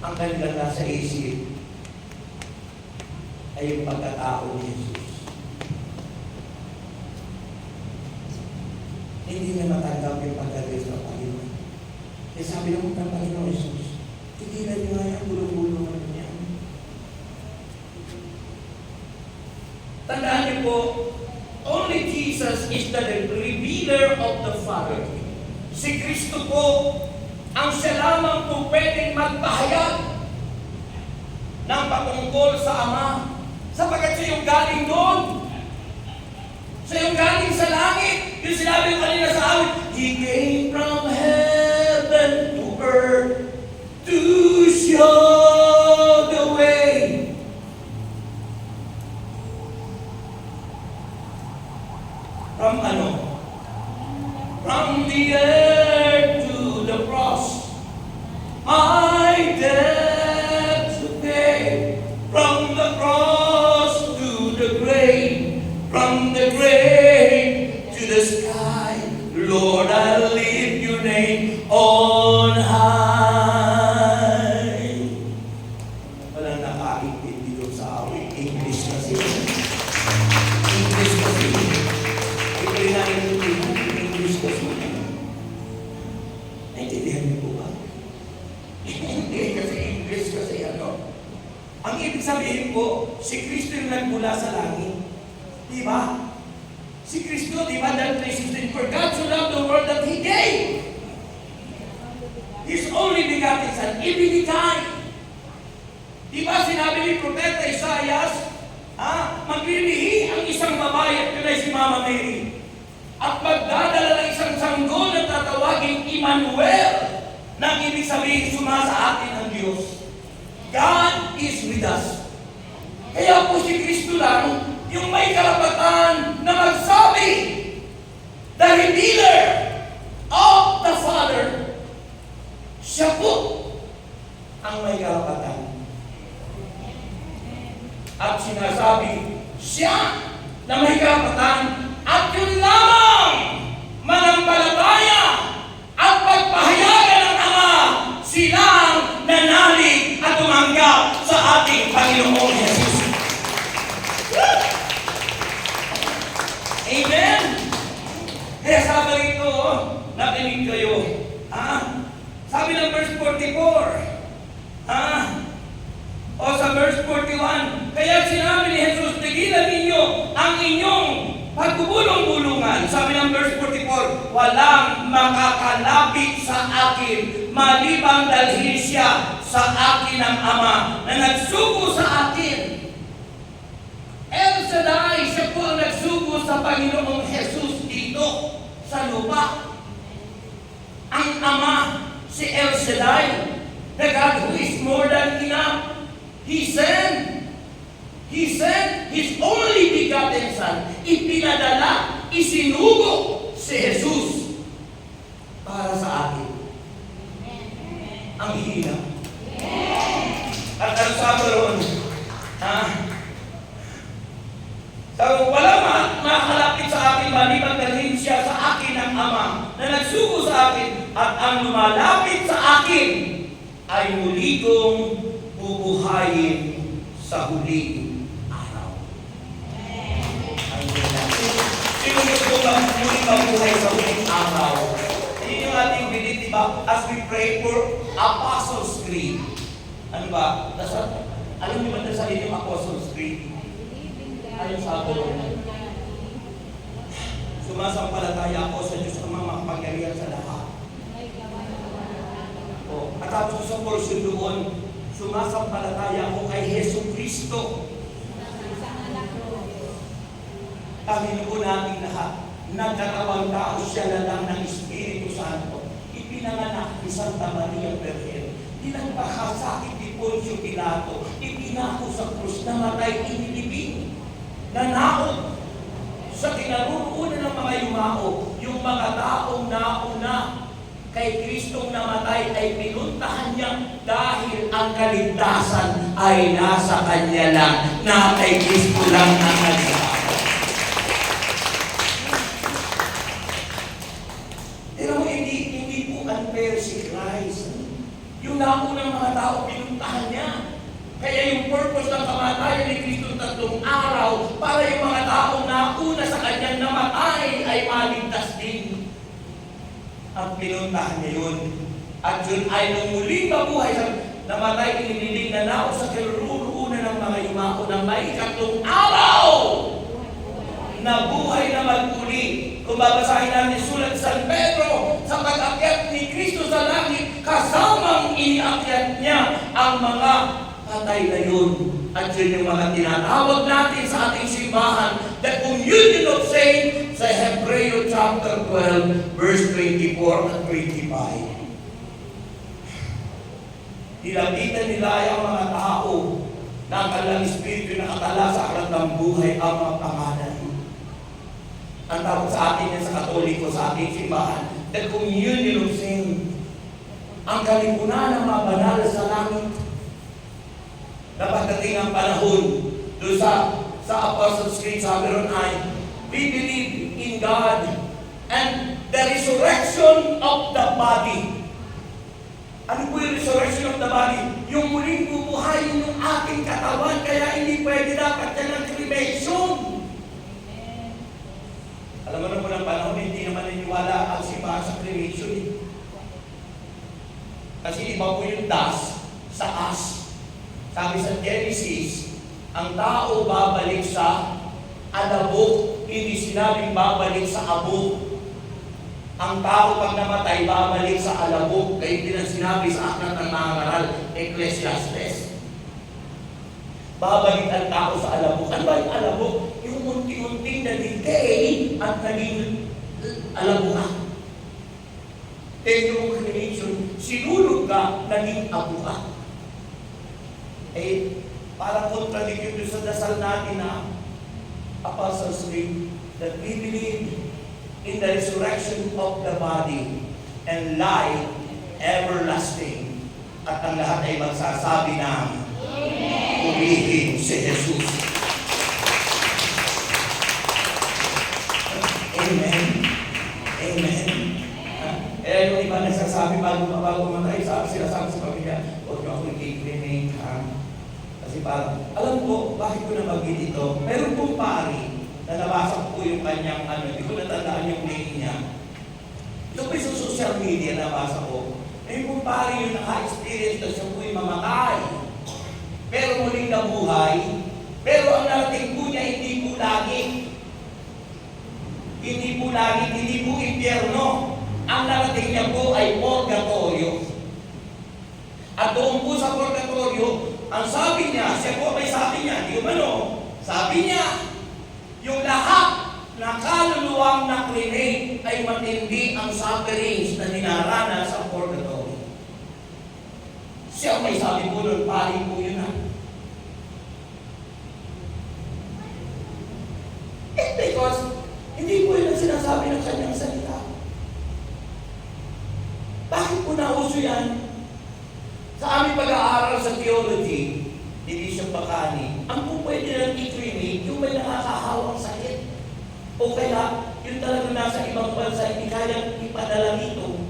ang kanilang nasa isip ay yung pagkatao ni Jesus. Hindi niya matanggap yung pagkagalis ng Panginoon. Kaya sabi ng Panginoon Jesus, tigilan niyo nga yung bulong-bulungan niya. Tandaan niyo po, only Jesus is the revealer of the Father. Si Kristo po, ang siya lamang po pwedeng magpahayag ng patungkol sa Ama. Sapagkat siya yung galing doon. Siya yung galing sa langit. Yung sinabi ko kanina sa awit, He came from heaven to earth to show the way. From ano? From the earth to the cross. My debt to pay. From the cross to the grave. From the grave to the sky, Lord, I lift your name on high. Walang nakaintindi doon sa awit. English kasi. English kasi. Ito rin naintindihan. English kasi. Naintindihan niyo po ba? Hindi kasi English kasi ano. Ang ibig sabihin po, si Kristo yung nagmula sa langit. Diba? Si Kristo, diba, that places in for God so loved the world that He gave His only begotten Son, ibinigay. Diba, sinabi ni Propeta Isaias, maglilihi ang isang babae at yun ay si Mama Mary. At magdadala ng isang sanggol na tatawagin Emmanuel, na ibig sabihin sumasa atin ang Diyos. God is with us. Kaya po si Kristo lang yung may karapatan na magsabi, the revealer of the Father, siya po ang may karapatan. At sinasabi, siya na may karapatan at yun lamang manampalataya at pagpahayagan ng Ama silang nanali sa ating Panginoong Jesus. Amen? Kaya sabi rito, nakinig kayo. Sabi ng verse 44, o sa verse 41, kaya sinabi ni Jesus, tigilan ninyo ang inyong pagbubulong-bulungan. Sabi ng verse 44, walang makakalapit sa akin, malibang dalhin siya sa akin ng Ama na nagsugo sa akin. El Shaddai, siya po ang nagsugo sa Panginoong Jesus dito sa lupa. Ang Ama, si El Shaddai, the God who is more than enough. He sent His only begotten Son. Ipinadala, isinugo si Jesus para sa atin. Ang hina. At ang sabi ron, so, wala makakalapit sa akin, maliban dalhin siya sa akin ng Ama na nagsugo sa akin, at ang lumalapit sa akin ay muli kong bubuhayin sa huling araw. Sino gusto ba muling mabuhay sa huling araw? Yun yung ating belief, diba? As we pray for Apostles' Creed. Ano ba? Alam niyo ba sa yung Apostles' Creed? Ayun sabi ko, sumasampalataya ako sa Diyos ang mga makapangyarihan sa lahat. At tapos sa portion doon, sumasampalataya ako kay Hesus Kristo. Panginoon nating lahat, nagkarawang tao siya na lang ng Espiritu Santo. Ipinanganak ni Santa Maria Virgen. Dinagpakasakit ni Poncio Pilato. Ipinako sa krus, namatay, inilibing. Nanaot sa kinarurunan ng mga yumao, yung mga taong nauna kay Kristong namatay ay pinuntahan niya dahil ang kaligtasan ay nasa Kanya lang, na kay Kristo lang ang nagsasama. Pero hindi po unfair si Christ. Yung naunang mga tao, pinuntahan niya. Kaya yung purpose ng kamatayan ni Kristo 3 araw, para yung mga taong nauna sa Kanyang namatay ay maligtas din. At pinuntahan niya yun. At yun ay nung muling mabuhay sa namatay, inilig na nao sa kirurunan ng mga yumao na may 3 araw na buhay na magmuli. Kung babasahin natin sulat San Pedro, sa pag-akyat ni Kristo sa langit, kasamang iniakyat niya ang mga patay na yun. At yun yung mga tinatawag natin sa ating simbahan, the communion of saints, sa Hebreo chapter 12, verse 24 at 25. Nilapitan nila ang mga tao na ang kanilang espiritu nakatala sa aklat ng buhay ang mga pangalan. Ang tawag sa atin yan sa Katoliko, sa ating simbahan, the communion of saints. Ang kalipunan ng mga banal sa langit. Na pagdating ang panahon, doon sa Apostles' Creed, sabi ron ay, we believe in God and the resurrection of the body. Ano po yung resurrection of the body? Yung muling bubuhayin ng ating katawan, kaya hindi pwede dapat yan ng cremation. Alam mo na po ng panahon, hindi naman naniwala ang simbahan sa cremation. Kasi iba po yung das sa as. Sabi sa Genesis, ang tao babalik sa alabok, hindi sinabing babalik sa abok. Ang tao pag namatay, babalik sa alabok. Kaya hindi na sinabi sa aklat ng mga ngaral, Ecclesiastes. Babalik ang tao sa alabok. Ano ba yung alabok? Yung unti-unting na decay at naging alabuka. Kaya yung cremation, sinulog ka, naging abuka. Parang contradiction sa dasal natin na Apostles' Creed, that we believe in the resurrection of the body and life everlasting. At ang lahat ay magsasabi na purihin si Jesus. Amen. Amen. Yung iba nagsasabi bago matay, sinasabi sa pamilya, huwag niyo ako i-cremate, ha? Kasi parang, alam ko, bakit ko nabanggit ito? Meron pong pari na nabasa ko yung kanyang hindi ko natandaan yung name niya. Ito po sa social media nabasa ko. May pong pari yung naka-experience na siya po'y mamatay. Pero muling nabuhay. Pero ang narating po niya, hindi po lagi. Hindi po lagi, hindi po impyerno. Ang narating niya po ay purgatorio. At doon po sa purgatorio, ang sabi niya, siya po may sabi niya, di ba no? Sabi niya, yung lahat na kaluluwang nakrinig ay matindi ang sufferings na dinaranas sa purgatorio. Siya may sabi po nun, pari po yun ha. Because, hindi po yun ang sinasabi ng kanyang salita. Bakit po nauso yan? Sa aming pag-aaral sa theology, ni Bishop Bacani, ang po pwede lang i-clinic yung may nakakahawang sakit. O kaya, yung talaga nasa ibang bansa, hindi kayang ipadala dito.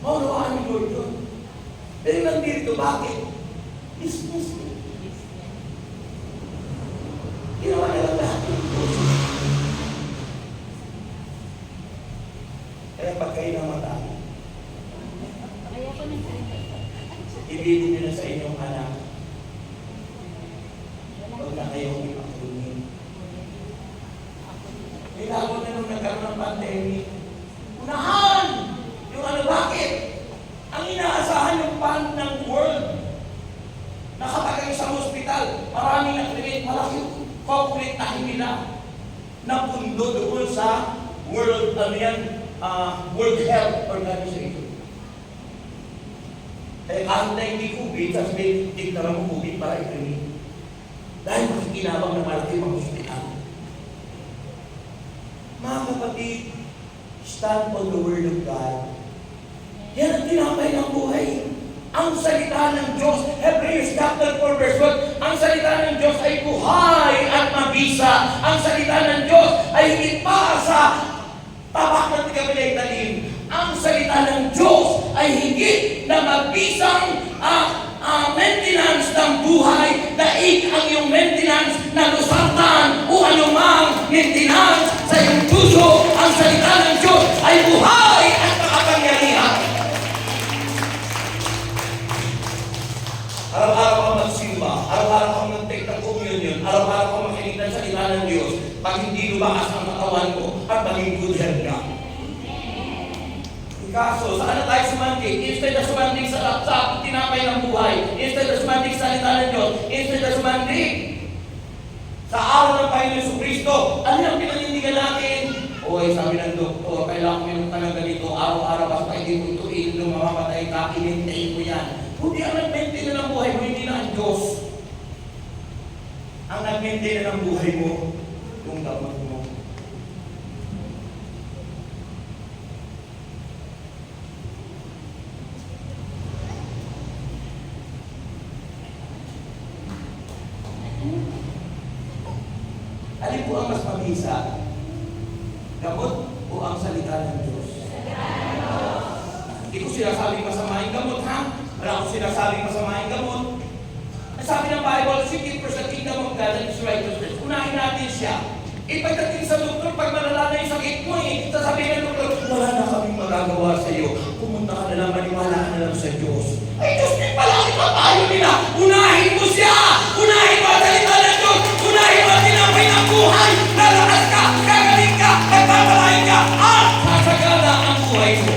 Maunawaan ni Lord yun. Pero lang dito, bakit? Business. Ginawa na lang lahat yung Diyos. Kaya pag kayo namatay, ibigin nyo na sa inyong anak. Huwag na kayong ipakulunin. May lalo na nung nagkaroon ng pandemic. Unahan! Yung bakit? Ang inaasahan yung pan ng world. Nakatagay sa hospital, maraming naklimit, malaking corporate nila na pundo doon sa World Health Organization. Kahit na hindi COVID, kasi may diktaran mo COVID para i-clinic. Dahil makikinabang ng malaki mga hospital. Mga kapatid, stand on the Word of God. Yan ang tinapay ng buhay. Ang salita ng Diyos, Hebrews chapter 4 verse 1, ang salita ng Diyos ay buhay at mabisa. Ang salita ng Diyos ay higit pa sa tabak ng tigapilay talim. Ang salita ng Diyos ay higit na mabisang maintenance ng buhay. Daig ang iyong maintenance na lusatan o anumang maintenance sa iyong puso. Ang salita ng Diyos ay buhay at makapangyarihan. Araw-araw kang magsimba, araw-araw kang mag-take ng communion, araw-araw kang makinig ng salita ng Diyos, pag hindi lumakas ang katawan ko at maging good health ka. Kaso, saan na tayo sumantik? Instead na sumantik sa tinapay ng buhay, instead na sumantik sa salita ng Diyos, instead na sumantik sa araw ng Panginoon Jesucristo, ano yung pinanindigan natin? Oy, sabi ng doktor, kailangan ko yung talaga dito, araw-araw, basta hindi mo ito inom, mamamatay ka, inintayin mo yan. Hindi ang nag-maintain na ng buhay mo, hindi na ang Diyos. Ang nag-maintain na ng buhay mo, yung gamot mo. Alin po ang mas mabisa? Gamot o ang salita ng Diyos? Hindi ko sinasabing masama yung gamot, ha? Wala ko sinasabing masama yung gamot. Sabi ng Bible, seek ye first the kingdom of God and His righteousness. Unahin natin siya. Pagdating sa doktor, pag malala na yung sakit mo, sasabihin ng doktor, wala na kaming magagawa sa iyo. Pumunta ka na lang, maniwala ka na lang sa Diyos. Ay, Diyos din pala, ipapayo nila. Unahin mo siya! Unahin mo ang salita ng Diyos! Unahin mo ang tinapay ng buhay! Lalakas ka, gagaling ka, nagpapalain ka, at sasagana ang buhay mo.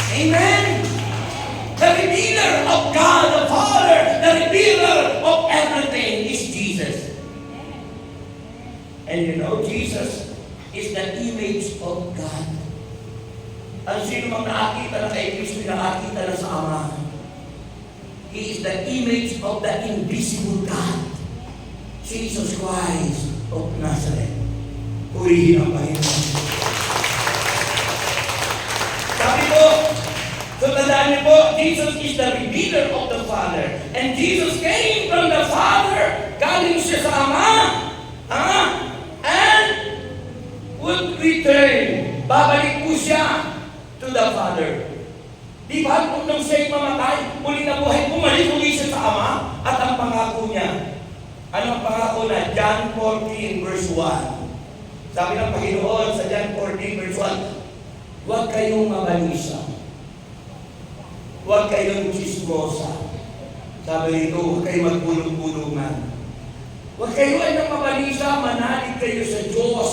Amen! The revealer of God the Father, the revealer of everything is Jesus. And you know, Jesus is the image of God. Ang sino mang nakakita na kay Kristo, nakakita na sa Ama. He is the image of the invisible God. Jesus Christ of Nazareth. Purihin ang Panginoon. Sabi po, so tandaan niyo po, Jesus is the revealer of the Father. And Jesus came from the Father. Galing siya sa Ama. And would return. Babalik po siya to the Father. Di ba? Nung siya'y mamatay, muli na buhay, bumalik uli siya sa Ama at ang pangako niya. Ano ang pangako na? John 14 verse 1. Sabi ng Panginoon sa John 14 verse 1, huwag kayong mabalisa. Huwag kayong chismosa. Sabi rito, huwag kayong magpulong-pulungan. Huwag kayo ay nang mabalisa, manalig kayo sa Diyos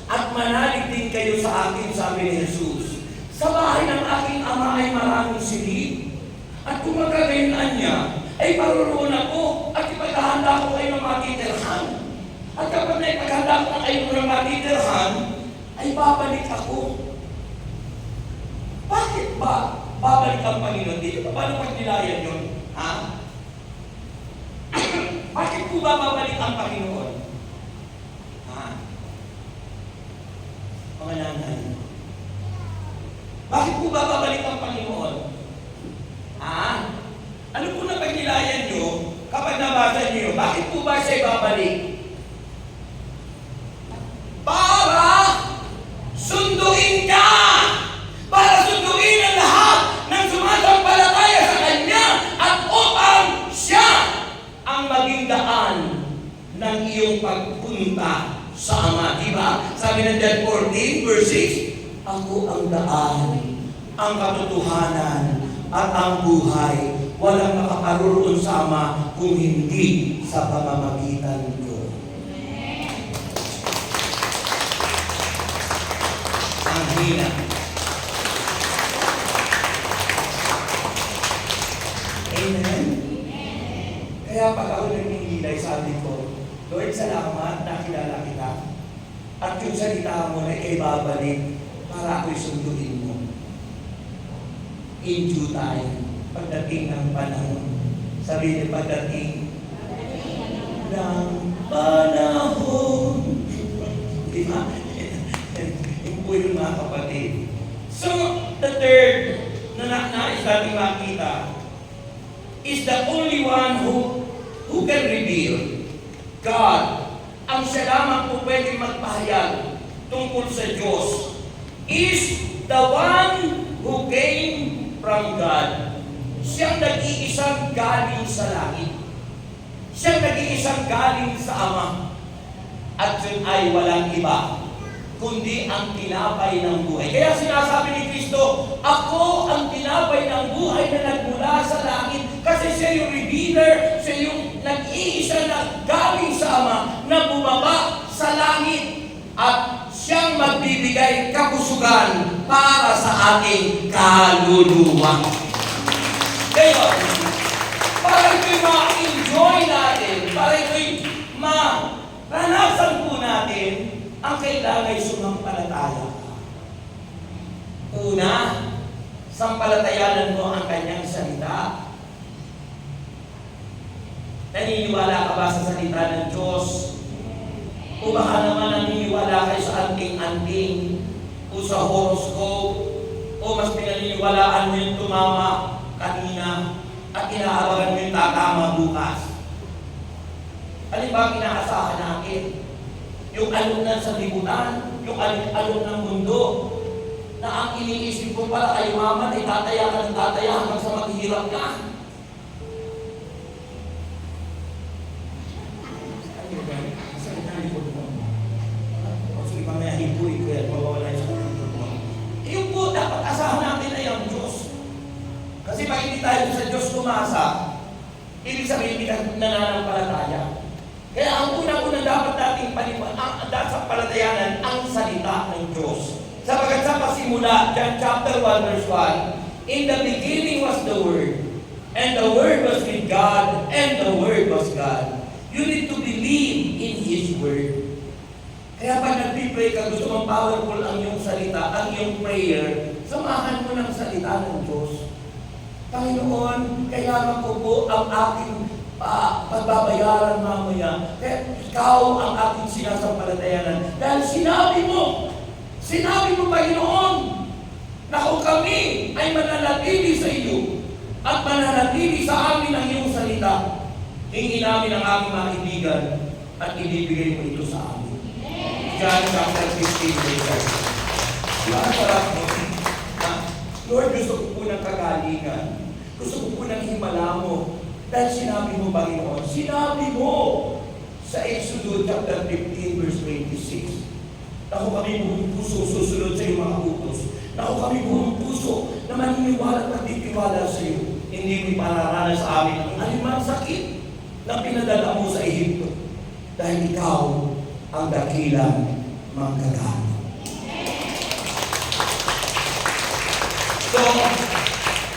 at manalig din kayo sa akin, sabi ni Jesus. Sa bahay ng aking Ama ay maraming silid. At kung magkagayunan niya, ay paroroon ako at ipaghahanda ko kayo ng matitirhan. At kapag naipaghahanda ko na kayo ng matitirhan, ay babalik ako. Bakit ba babalik ang Panginoon? Dito pa paano pagnilayan yun? Ha? Bakit po ba babalik ang Panginoon? Ha? Mga nanay. Bakit po ba babalik ang Panginoon? Ha? Ano po na pagnilayan nyo kapag nabasa nyo? Bakit po ba siya babalik? Para sunduin ka! Para sunduin ang lahat ng sumasampalataya sa Kanya at upang siya ang maging daan ng iyong pagpunta sa Ama. Diba? Sabi ng John 14 verse 6, ako ang daan, ang katotohanan, at ang buhay. Walang makaparoroon sa Ama kung hindi sa pamamagitan ko. Ang hina. Amen? Kaya pag ako nagingilay, sabi ko, Lord, salamat, nakilala kita. At yung salita mo na ikay babalik para ako'y sunduin mo. In due time, pagdating ng panahon. Sabi niya, pagdating ng panahon. Di ba? Yung po yung mga kapatid. So, the third na nais natin makita is the only one who can reveal God. Ang siya lamang po pwede magpahayag tungkol sa Diyos is the one who came from God. Siyang nag-iisang galing sa langit. Siyang nag-iisang galing sa Ama. At yun ay walang iba, kundi ang tinapay ng buhay. Kaya sinasabi ni Kristo, ako ang tinapay ng buhay na nagmula sa langit. Kasi siya yung revealer, siya yung nag-iisa na galing sa Ama, na bumaba sa langit. At siyang magbibigay kabusugan para sa ating kaluluwa. Ngayon, para ito'y ma-enjoy natin, para ito'y maranasan po natin, ang kailangan ay sumampalataya. Una, sampalatayanan mo ang kanyang salita. Naniniwala ka ba sa salita ng Diyos? O baka naman naniniwala kayo sa anting-anting o sa horoscope o mas pinaniniwalaan mo yung tumama kanina at inaabagan mo yung tatama bukas. Alin ba ang inaasahan natin? Yung alon sa libutan, yung alon ng mundo, na ang iniisip ko para kayo maman ay tataya ka ng tataya hanggang sa maghihirap ka. Sige, mamaya hipuin ko yan, mawawala yung sa mo. Yung po, dapat asahan natin ay ang Diyos. Kasi pag hindi tayo sa Diyos kumasa, ibig sabihin hindi ka nananampalataya. Kaya ang unang-unang dapat nating sa palatayanan ang salita ng Diyos. Sapagkat sa pasimula, John chapter 1 verse 1, in the beginning was the Word, and the Word was with God, and the Word was God. You need to believe in His Word. Kaya pag nag-pray ka, gusto mong powerful ang iyong salita, ang iyong prayer, samahan mo ng salita ng Diyos. Panginoon, kailangan ko po ang aking pagbabayaran mamaya. Kaya ikaw ang aking sinasampalatayanan. Dahil sinabi mo Panginoon, na kung kami ay mananatili sa iyo at mananatili sa amin ang iyong salita, hingin namin ang aming mga kaibigan at ibibigay mo ito sa amin. John chapter 15 verse 5. Diba? Sarap mo. Lord, gusto ko po ng kagalingan. Gusto ko po ng himala mo. Dahil sinabi mo, Panginoon, sinabi mo sa Exodus chapter 15, verse 26. Naku kami buong puso susunod sa iyong mga utos. Naku kami buong puso na maniniwala at magtitiwala sa iyo. Hindi mo ipararanas sa amin ang alimang sakit na pinadala mo sa Ehipto. Dahil ikaw ang dakilang manggagamot. So,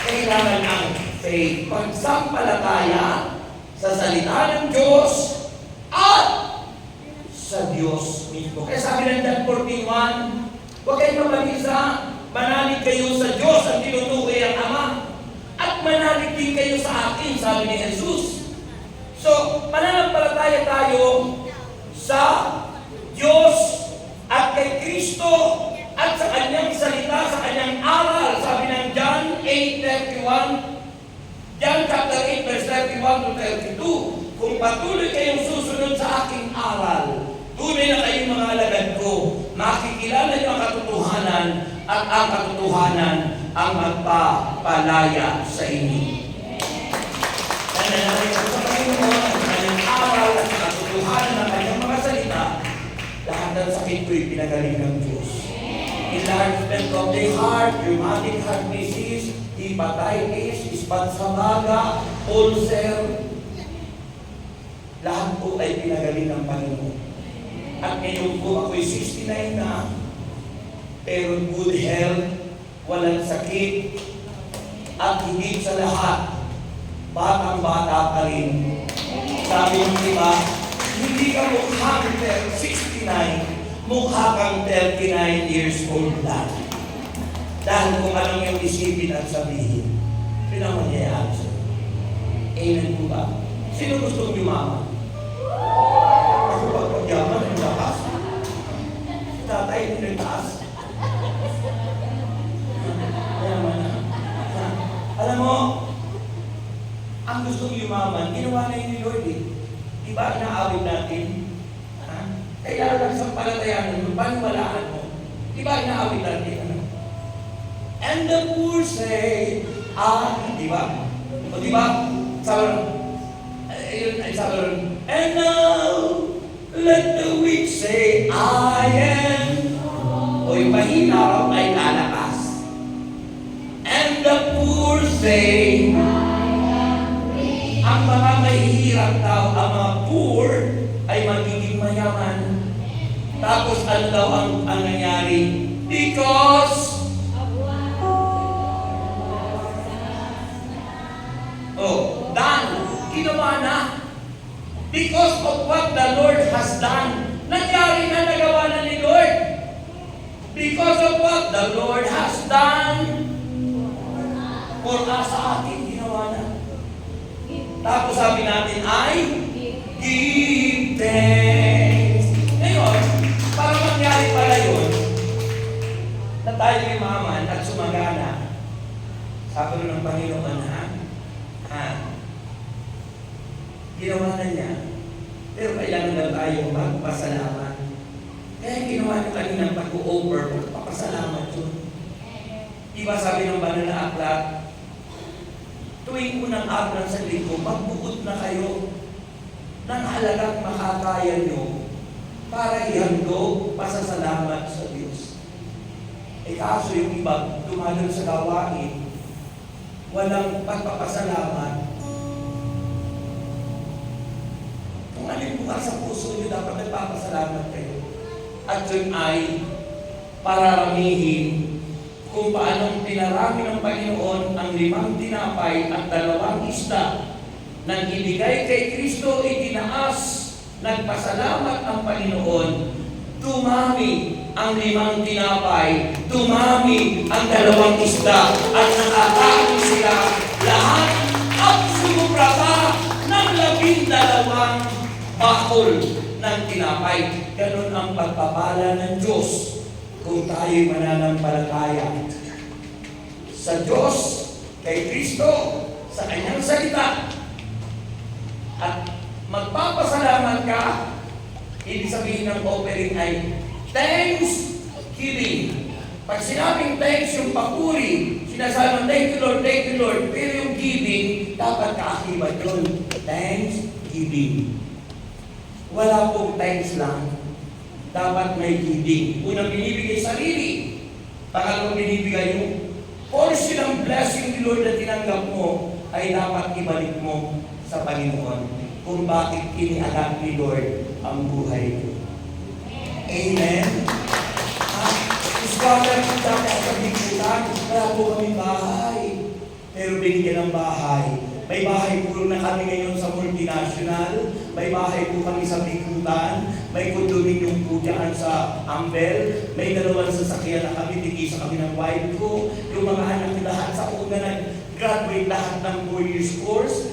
kailangan ang faith, pagsampalataya sa salita ng Diyos at sa Diyos mismo. Kaya sabi ng John 14:1, huwag kayong mabalisa, manalig kayo sa Diyos ang tinutukoy ang Ama, at manalig din kayo sa akin, sabi ni Jesus. So, mananampalataya tayo sa Diyos at kay Kristo at sa kanyang salita, sa kanyang aral. Sabi ng John 8:31, John chapter 8 verse 31 to 32, kung patuloy kayong susunod sa aking aral, tunay na kayong mga alagad ko, makikilala niyo ang katotohanan at ang katotohanan ang magpapalaya sa inyo. Nananalig ako sa Panginoon ang kanyang aral at sa katotohanan ng kanyang mga salita, lahat ng sakit ko'y pinagaling ng Diyos. Enlargement of the heart, rheumatic heart disease, hepatitis, ispat sa baga, ulcer, lahat po ay pinagaling ng Panginoon. At ngayon po ako'y 69 na, pero good health, walang sakit, at higit sa lahat, batang-bata pa rin. Sabi ng iba, hindi ka mukhang 69, mukha kang 39 years old lang. Dahil kung anong yung isipin at sabihin, pinamagyayaan siya. Amen po ba? Sino gustong yumaman? Ako pagpagyaman ang lakas. Si tatay hindi nagtaas. Mayaman na. Alam mo, ang gustong yumaman, ginawa na yun ni Lord eh. Diba inaawit natin? Kailangan lang sa palatayanan mo, paniwalaan mo. Diba inaawit natin? And the poor say, diba? O diba? Sabi, and now, let the weak say, I am. O yung mahina ay lalakas. And the poor say, ang mga mahihirap daw, ang mga poor, ay magiging mayaman. Tapos ano daw ang nangyari? Because done. Ginawa na. Because of what the Lord has done. Nangyari na, nagawa na ni Lord. Because of what the Lord has done for us, sa atin, ginawa na. Tapos sabi natin ay, give thanks. Ngayon, para mangyari pala yun, na tayo yumaman at sumagana, sabi ng Panginoon, ginawa na niya. Pero kailangan daw tayo magpasalamat. Kaya ginawa niyo kanina pag-o-over, magpapasalamat yun. Diba sabi ng banal na aklat, tuwing unang araw ng linggo, magbuod na kayo ng halagang makakaya nyo para ihandog pasasalamat sa Diyos. Kaso yung iba, dumadal sa gawain, walang pagpapasalamat. Kung alin bukas sa puso nyo, dapat nagpapasalamat kayo. At yun ay pararamihin kung paanong pinarami ng Panginoon ang 5 tinapay at 2 isda. Nang ibigay kay Kristo, itinaas, nagpasalamat ang Panginoon, dumami ang 5 tinapay, dumami ang 2 isda, at nakakain sila lahat at sumubra pa ng 12 bakol ng tinapay. Ganun ang pagpapala ng Diyos kung tayo'y mananampalataya sa Diyos, kay Kristo, sa Kanyang salita, at magpapasalamat ka. Ibig sabihin ng offering ay thanksgiving. Pag sinabing thanks, yung papuri, Sinasabi, thank you Lord. Pero yung giving, dapat kaakibat yun. Thanksgiving. Wala pong thanks lang. Dapat may giving. Unang binibigay sarili. Pangalawang binibigay yung portion ng blessing ni Lord na tinanggap mo ay dapat ibalik mo sa Panginoon kung bakit inianak ni Lord ang buhay ko. Amen? Squatter po dati sa bigutan, wala po kami bahay. Pero binigyan ng bahay. May bahay po na kami ngayon sa multinational. May bahay po kami sa bigutan. May condominium po dyan sa Ambel. May dalawang sasakyan na kami, tigisa kami ng wife ko. Yung mga anak ko lahat sa una nag-graduate lahat ng 4 years course.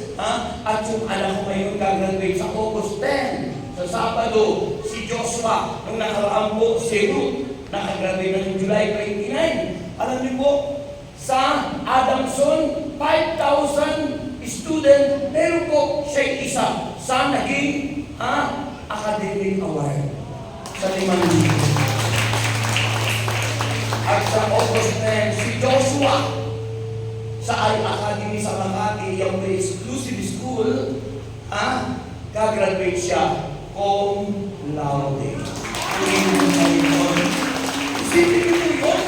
At yung anak ko ngayon gagraduate sa August 10. Sa Sabado, si Joshua, nung nakaraan po, si Ruth, nakagraduate ng July 29. Alam niyo po, sa Adamson, 5,000 student, meron po siya isa sa naging academic award sa 5,000. At sa August 10, si Joshua sa I-Academy sa Makati, yung may exclusive school, gagraduate siya cum laude. Isipin niyo yun.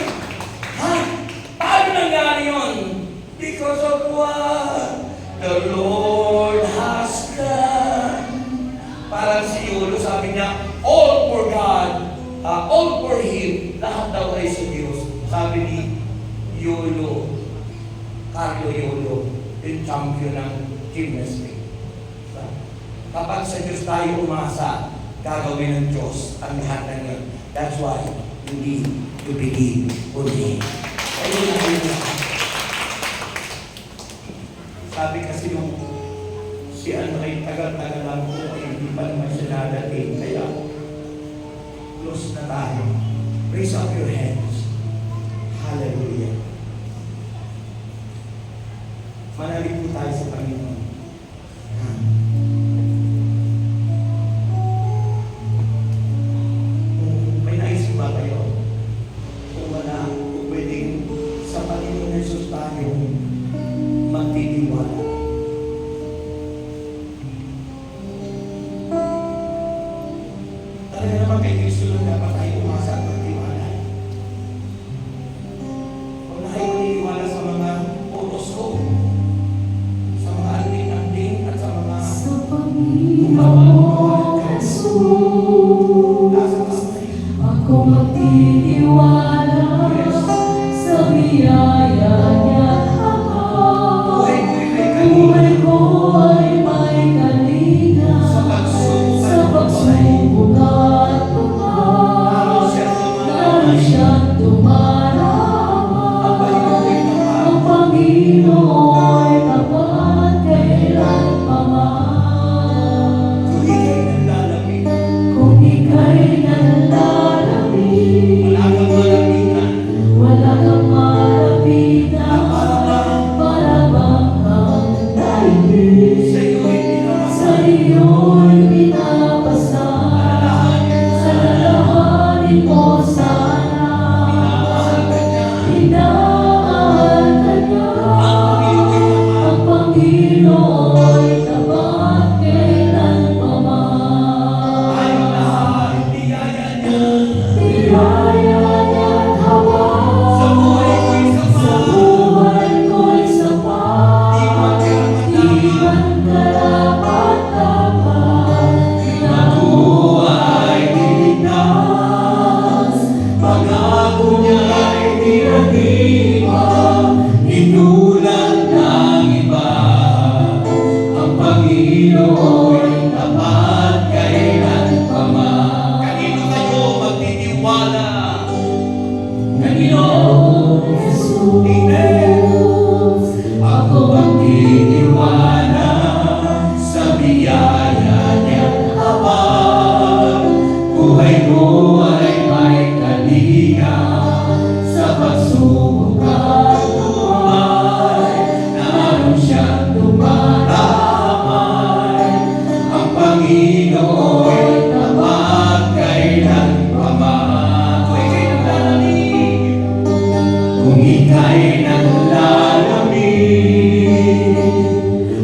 Paano nangyari yun? Because of what the Lord has done. Parang si Yolo, sabi niya, all for God, all for Him, lahat daw ay sa Diyos. Sabi ni Yolo, Carlo Yolo, yung champion ng gymnastics. Kapag sa Diyos tayo umasa, gagawin ng Diyos ang lahat ng yun. That's why you need to believe on Him. Ayun na yun. Sabi kasi nung si ano ay tagal-tagal lang po ay hindi pa naman siya nadating. Kaya close na tayo. Raise up your hands. Hallelujah. Manalig po tayo sa Panginoon. May naisip ba kayo? Kung wala, kung pwedeng sa Panginoon Jesus tayo magtitiwala. Talaga naman kay Kristo lang dapat tayo umasa at magtiwala. Kung na kayo maniniwala sa mga horoscope, sa mga anding-anding at sa mga ako magtitiwala sa biyaya niya habang buhay ko ay may kalinga sa pagsubok at tumaw. Naroon siyang tumarama. Ang Panginoon ay tapat kailanpaman. Kung ika'y nanlalamig, wala kang malapitan, para bang ang daigdig sa iyo'y pinapasan. Salalahanin mo sana, minamahal ka niya. Ang Panginoon ay tapat kailanpaman. Biyaya niya't hawak, sa buhay ko'y sapat. Di man karapat-dapat, na buhay ligtas. Pangako niya'y di nag-iba, hinulad ng iba. Ang Panginoon tapat kailanpaman. Kanino kayo magtitiwala? Panginoon Jesus, Ako magtitiwala sa biyaya niya habang buhay ko ay may kalinga sa pagsubok at tumay. Naroon siyang dumaramay. Ang Panginoon ay tapat kailanpaman. Kung ika'y naglalamig, kung ika'y naglalamig,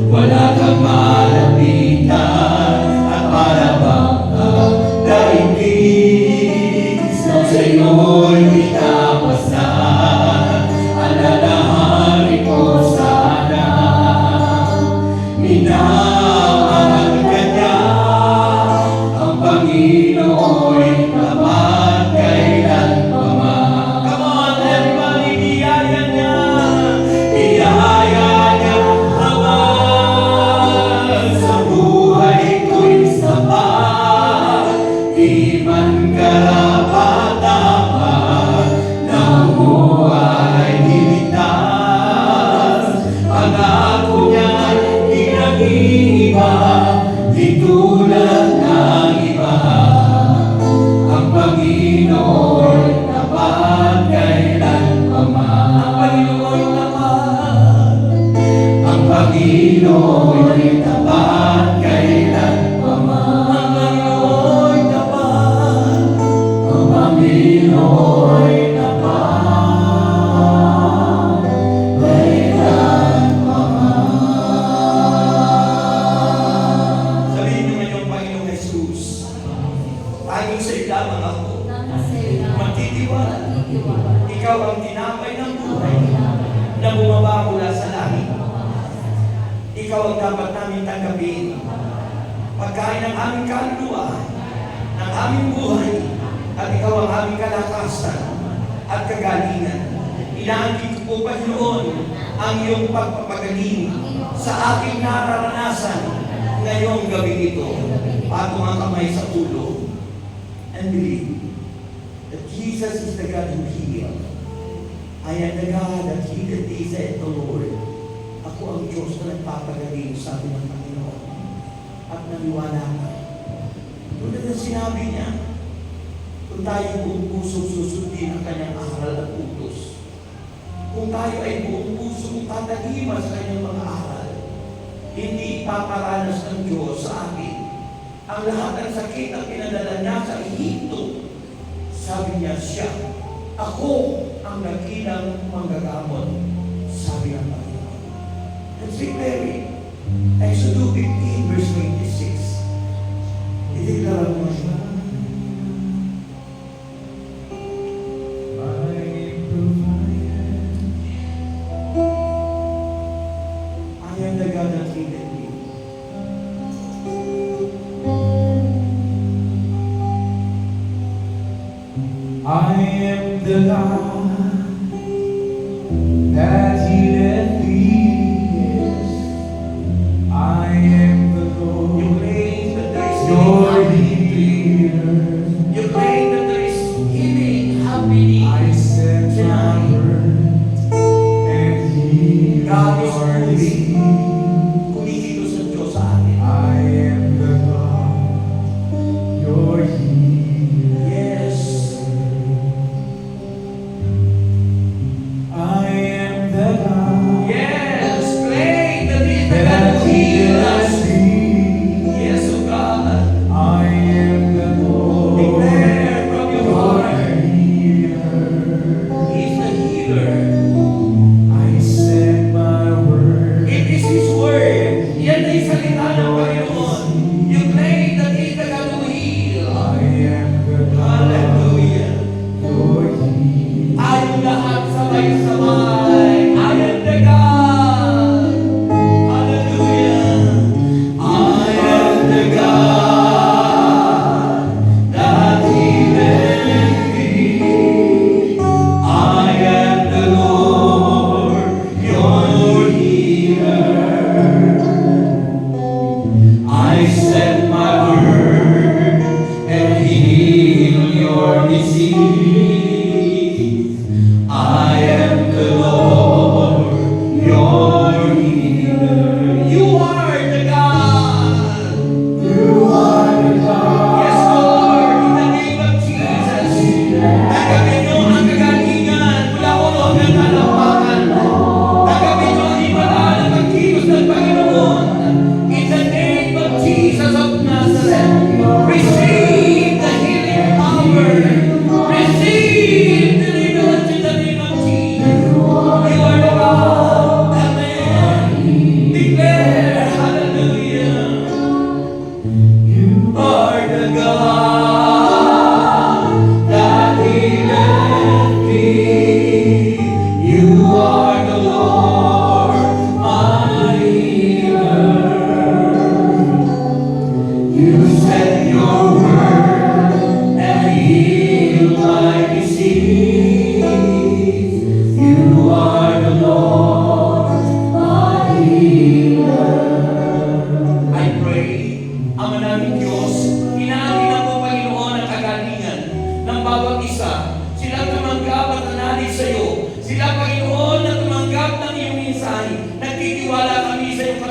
Wala kang malapitan at para bang ang daigdig. Sa iyo'y itapasan, alalahanin ko sana. Minamahal ka niya, ang Panginoon'y tapat kailanpaman. Come on, everybody, biyaya niya. Biyaya niya naman sa buhay ko'y sapat. Di man karapat-dapat na umuhay niligtas. Pangako niya'y di nag-iiba, di tulad ng iba. Ang Panginoon'y tapat kailanpaman. Panginoon naman. Ang Panginoon'y tapat kailanpaman. Ang Panginoon naman. Ang Panginoon'y tapat kailanpaman. Sabihin niyo ngayon, Panginoong Jesus, tanging sa iyo lamang ako magtitiwala. Ikaw ang tinapay ng buhay na bumaba mula sa langit. Ikaw ang dapat namin tanggapin. Pagkain ng aming kaluluwa, ng aming buhay, at ikaw ang aming kalakasan at kagalingan. Inaangkin ko po, Panginoon, ang iyong pagpapagaling sa aking nararanasan ngayong gabi ito. Patong ang kamay sa ulo and believe that Jesus is the God who heals. I am the God that healed thee, said the Lord. Ako ang Diyos na nagpapagaling, sabi ng Panginoon. At naniwala ka. Tulad ng sinabi niya, kung tayo buong puso susundin ang kanyang aral at utos, kung tayo ay buong puso tatalima sa kanyang mga aral, hindi ipaparanas ng Diyos sa atin ang lahat ng sakit ang pinadala niya sa Ehipto. Sabi niya siya, ako ang nakilang manggagamot, sabi ng Panginoon. Let's declare it. Exodus 15 verse 26. Ideklara mo siya. I am the God that healeth thee. I am the God that healeth thee, yes. I am the You Lord, claim that there is your healing healer. You claim that there is healing happening. I sent my word and healed God is your moving. disease. Kumikilos ang Diyos sa atin. I am the God, your healer. Yes. I am the God Yes. Claim that He is the God that who heals us. healeth thee. Yes, O God. I am the Lord, Declare from your your heart. healer. He is the healer. I sent my word It is His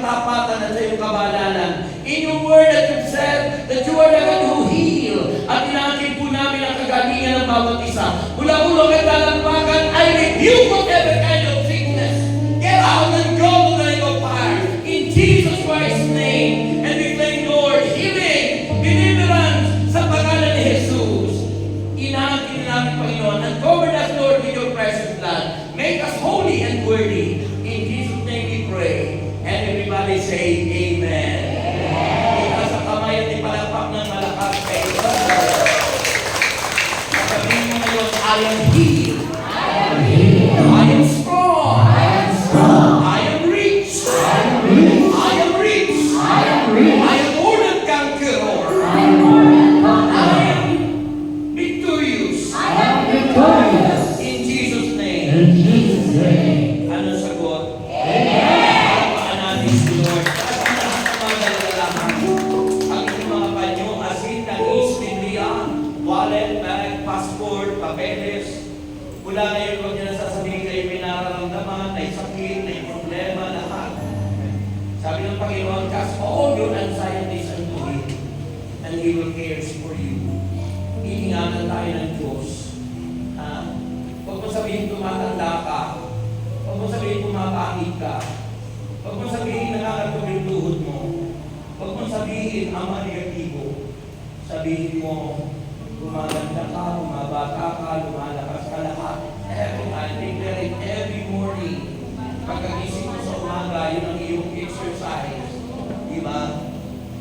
katapatan at sa iyong kabalalan. In your word that you've said that you are the God who heal. At inaangkin po namin ang kagalingan ng bawat isa. Mula ulo at talampakan, I rebuke whatever kind of sickness. Get out and go to the lake of fire. In Jesus Christ's name. And we thank Lord, healing, deliverance sa pangalan ni Jesus. Inaangkin namin, Panginoon, and cover us, Lord, with your precious blood. Make us holy and worthy. In Jesus' name we pray. And everybody say, Amen. Itaas ang kamay at ipalakpak ng malakas kay Lord. Sabihin mo ngayon, I am healed. I am strong. I am rich. I am rich. I am more than conqueror. I am victorious. In Jesus' name. Ano sagot? Paan natin si Lord. Taas ang lahat ng mga dalalahan. Ang inyong mga panyo, asin, langis, Biblia, wallet, bag, passport, papeles. Mula ngayon, huwag niyo na sasabihin kayo may nararamdaman, may sakit, may problema, lahat. Sabi ng Panginoon, cast all your anxieties unto Him, and He will cares for you. Iingatan tayo ng Diyos. Ha? Huwag mo sabihin tumatanda ka. Huwag mo sabihin pumapangit ka. Huwag mo sabihin nakakatog yung tuhod mo. Huwag mo sabihin ang mga negatibo. Sabihin mo, gumaganda ka, bumabata ka, lumalakas ka lahat. I declare it every morning. Pagkagising mo sa umaga, yun ang iyong exercise. Diba?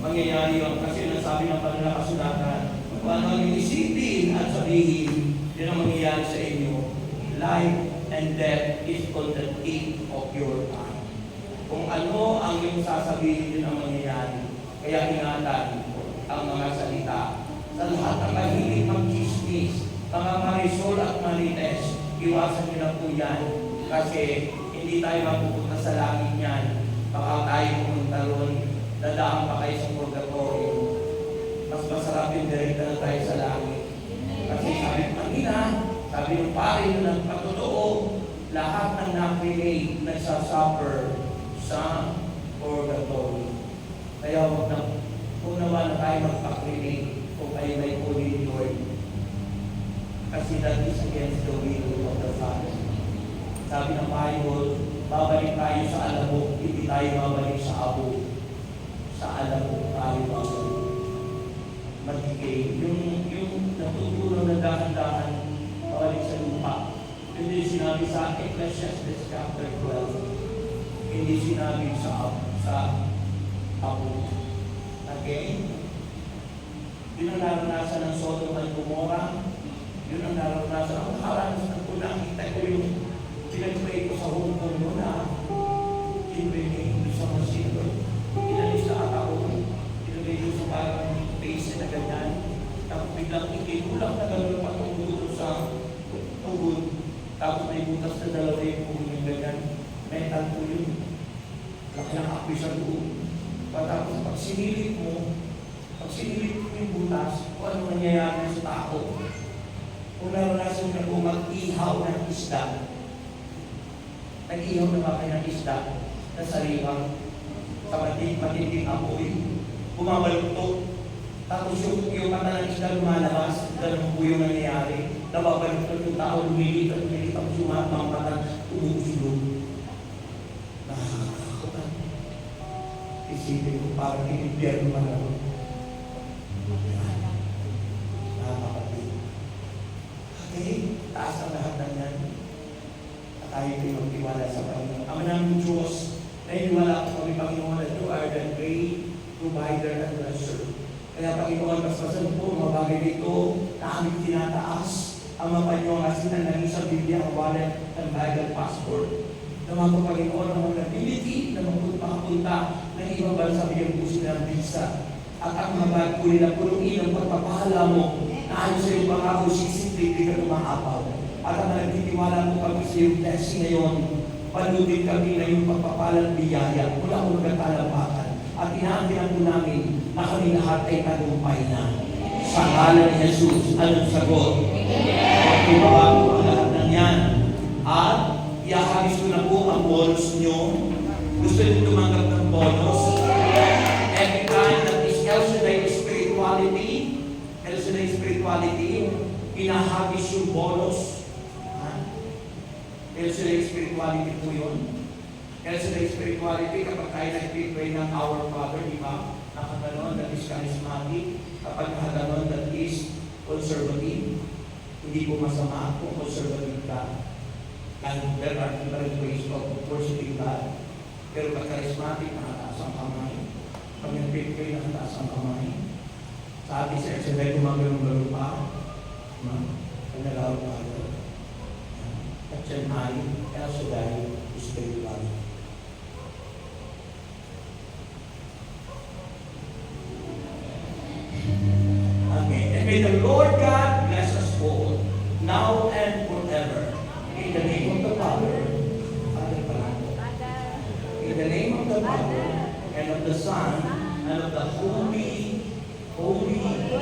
Mangyayari yun. Kasi nasabi ng Panginoon kasulatan, kung ano ang isipin at sabihin, yun ang mangyayari sa inyo. Life and death is on the tip of your tongue. Kung ano ang iyong sasabihin, yun ang mangyayari. Kaya ingatan ang mga salita. Sa lahat ng mahilig mag-chismis, mga marisol at marites, iwasan niyo na po yan. Kasi hindi tayo mapupunta sa langit niyan. Baka tayo pumunta ron, dadaan pa kayo sa purgatorio. Mas masarap yung direkta na tayo sa langit. Kasi sabi ng Pangina, sabi ng pare ng patotoo, lahat ng na-create nagsasuffer sa purgatorio. Kaya huwag naman na tayo magpa-create kung kayo may puli ni Lord. Kasi that is against the will of the Father. Sabi ng Bible, babalik tayo sa alabok, hindi tayo babalik sa abo. Sa alabok tayo babalik. Magiging, yung natutulong na dahan-dahan, babalik sa lupa. Hindi sinabi sa Ecclesiastes chapter 12. Hindi sinabi sa abo. Okay? Yun ang naranasan ng Sodom at Gomorrah. Yun ang naranasan. Ang nakaranas ko, nakita ko yung pinag-pray ko sa Hong Kong mo na pinag-pray ko sa masino. Inalis na ata ko. Pinag-pray ko sa parang face na ganyan. Tapos biglang ikinulang na gano'n patungkol sa tugod. Tapos may butas na dalawa yung ganyan. Metal po yun. Laki ang apoy sa loob. Tapos pag sinilip mo yung butas, kung ano nangyayari sa tao. Kung naranasan na po mag-ihaw ng isda, nag-ihaw na ba kayo ng isda na sariwang sa matinding apoy, bumabaluktot, tapos yung mata ng isda lumalabas, ganun po yung nangyayari, nababaluktot yung tao, lumilit, tapos yung mga mata umuusulog. Nakakatakutan. Isipin ko parang inibiyerno man ako. Nakakapatid. Okay, taas ang lahat ng yan. At tayo pinagtiwala sa Panginoon. Ama namin Diyos, naniniwala ako kami Panginoon that you are the great provider and blesser. Kaya Panginoon, paspasan po mga bagay dito na aming tinataas. Ang mga Panginoon kasi na nanging sa Biblia, ang wallet, ang bag, ang passport. Na mga Panginoon, ang mga ability na makapunta ng ibang bansa bigyan po sila ng visa. At ang mga bag po nila punuin ang pagpapahala mo na ayon sa iyong pangako, sisipli, di ka tumahapaw. At ang nagtitiwala mo kami sa iyong blessing ngayon, panutin kami na iyong pagpapalang biyaya mula mo nagkatalampakan. At inaambihan po namin na kami lahat ay tagumpay na. Sa ngalan ni Jesus, anong sagot? Okay, babago ang lahat ng yan. At iahagis ko na po ang bonus nyo. Gusto nyo tumanggap ng bonus? spirituality po yun. Kaya sa spirituality, kapag tayo nag-pray ng Our Father, di ba? Nakaganon, that is charismatic. Kapag nakaganon, that is conservative. Hindi po masama kung conservative ka. And there are different ways of worshiping God. Pero pag charismatic, nakataas ang kamay. Pag nag-pray, nakataas ang kamay. Sa ating sa exercise, gumagano-gano pa. Panalawag pa. At yan ay El Shaddai spiritual. Okay. And may the Lord God bless us all, now and forever. In the name of the Father, Father pala. In the name of the Father, and of the Son, and of the Holy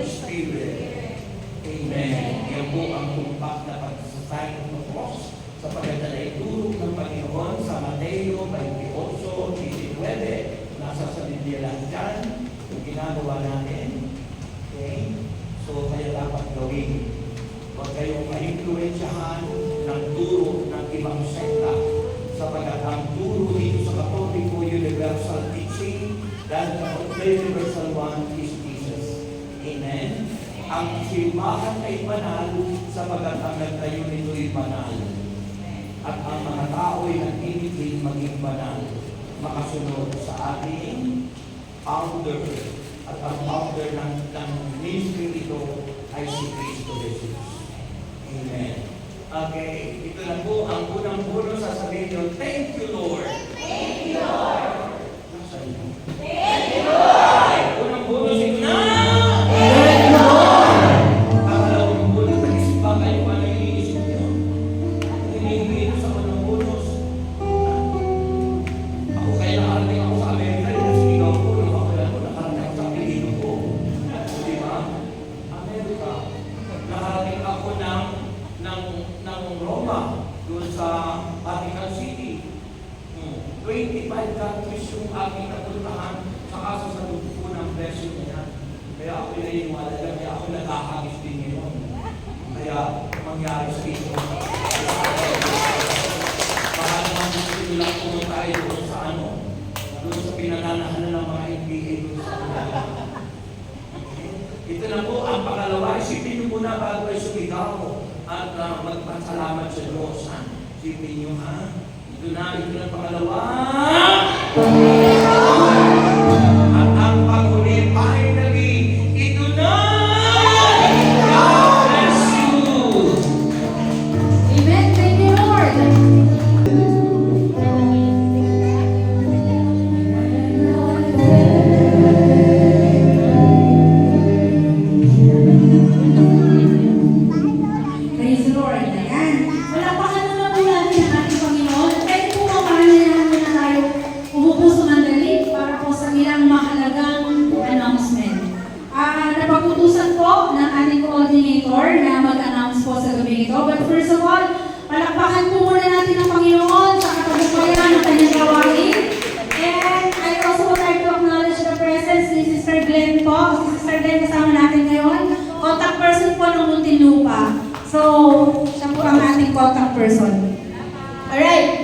Spirit. Amen. Yan po ang tumpak na pagsasay ng cross sa pagkatala itulog ng Panginoon sa Mateo 28:19. Nasa sa Biblia lang dyan, yung ginagawa natin. Okay? So, kaya dapat gawin. Huwag kayong ma-influensyahan ng turo ng ibang sekta sapagat ang turo dito sa Katoliko Universal Teaching dahil the Universal One is Jesus. Amen? Ang simbahan ay banal sapagat ang nagtayo nito'y banal. At ang mga tao ay nag-ibig maging banal, makasunod sa ating founder. At ang founder ng ministry ito ay si Cristo Jesus. Amen. Okay, ito na po ang unang-uno sasabihin nyo, thank you, Lord. Thank you, Lord. Nasaan yun? Thank you, Lord. Unang-uno si na! Thank you, Lord. Pangalawang-uno, nag-isip ba kayo pa na iniisip nyo? Hinihingi ito sa unang-unos. Ako kaya nakarating ako sa Amerika, sinasigaw ko, nakakala ko, nakarating ako sa Pilipino ko. Di ba? Amerika. Nakarating ako ng Roma, doon sa Vatican City. 25 countries yung aking napuntahan sa kaso sa dugo ng blessing niya. Kaya ako naniniwala lang, kaya ako nagkakagis din ngayon. Kaya mangyari sa ito. Baka naman gusto lang pumunta tayo doon sa doon sa pinananahan ng mga NBA doon sa kanila. Ito na po ang pangalawa. Isipin niyo muna bago ay sumigaw at magpasalamat sa Diyos. Isipin niyo ito na ang pangalawa. At ang paghuli, finally, ito na! God bless you! Amen. Thank you, Lord. Praise the Lord. Ayan. Palakpakan naman po natin ang ating Panginoon. Pwede po mamahalayan na tayo umupo sa mandali para po sa ilang mahalagang announcement. Napag-utusan po ng ating coordinator na mag-announce po sa gabi ito. But first of all, palakpakan po muna natin ang Panginoon sa katagumpayan ng kanyang gawain. And I also would like to acknowledge the presence ni Sister Glenn po. Si Sister Glenn kasama natin ngayon. Contact person po ng Muntinlupa. So, siya po ang ating contact person. Alright.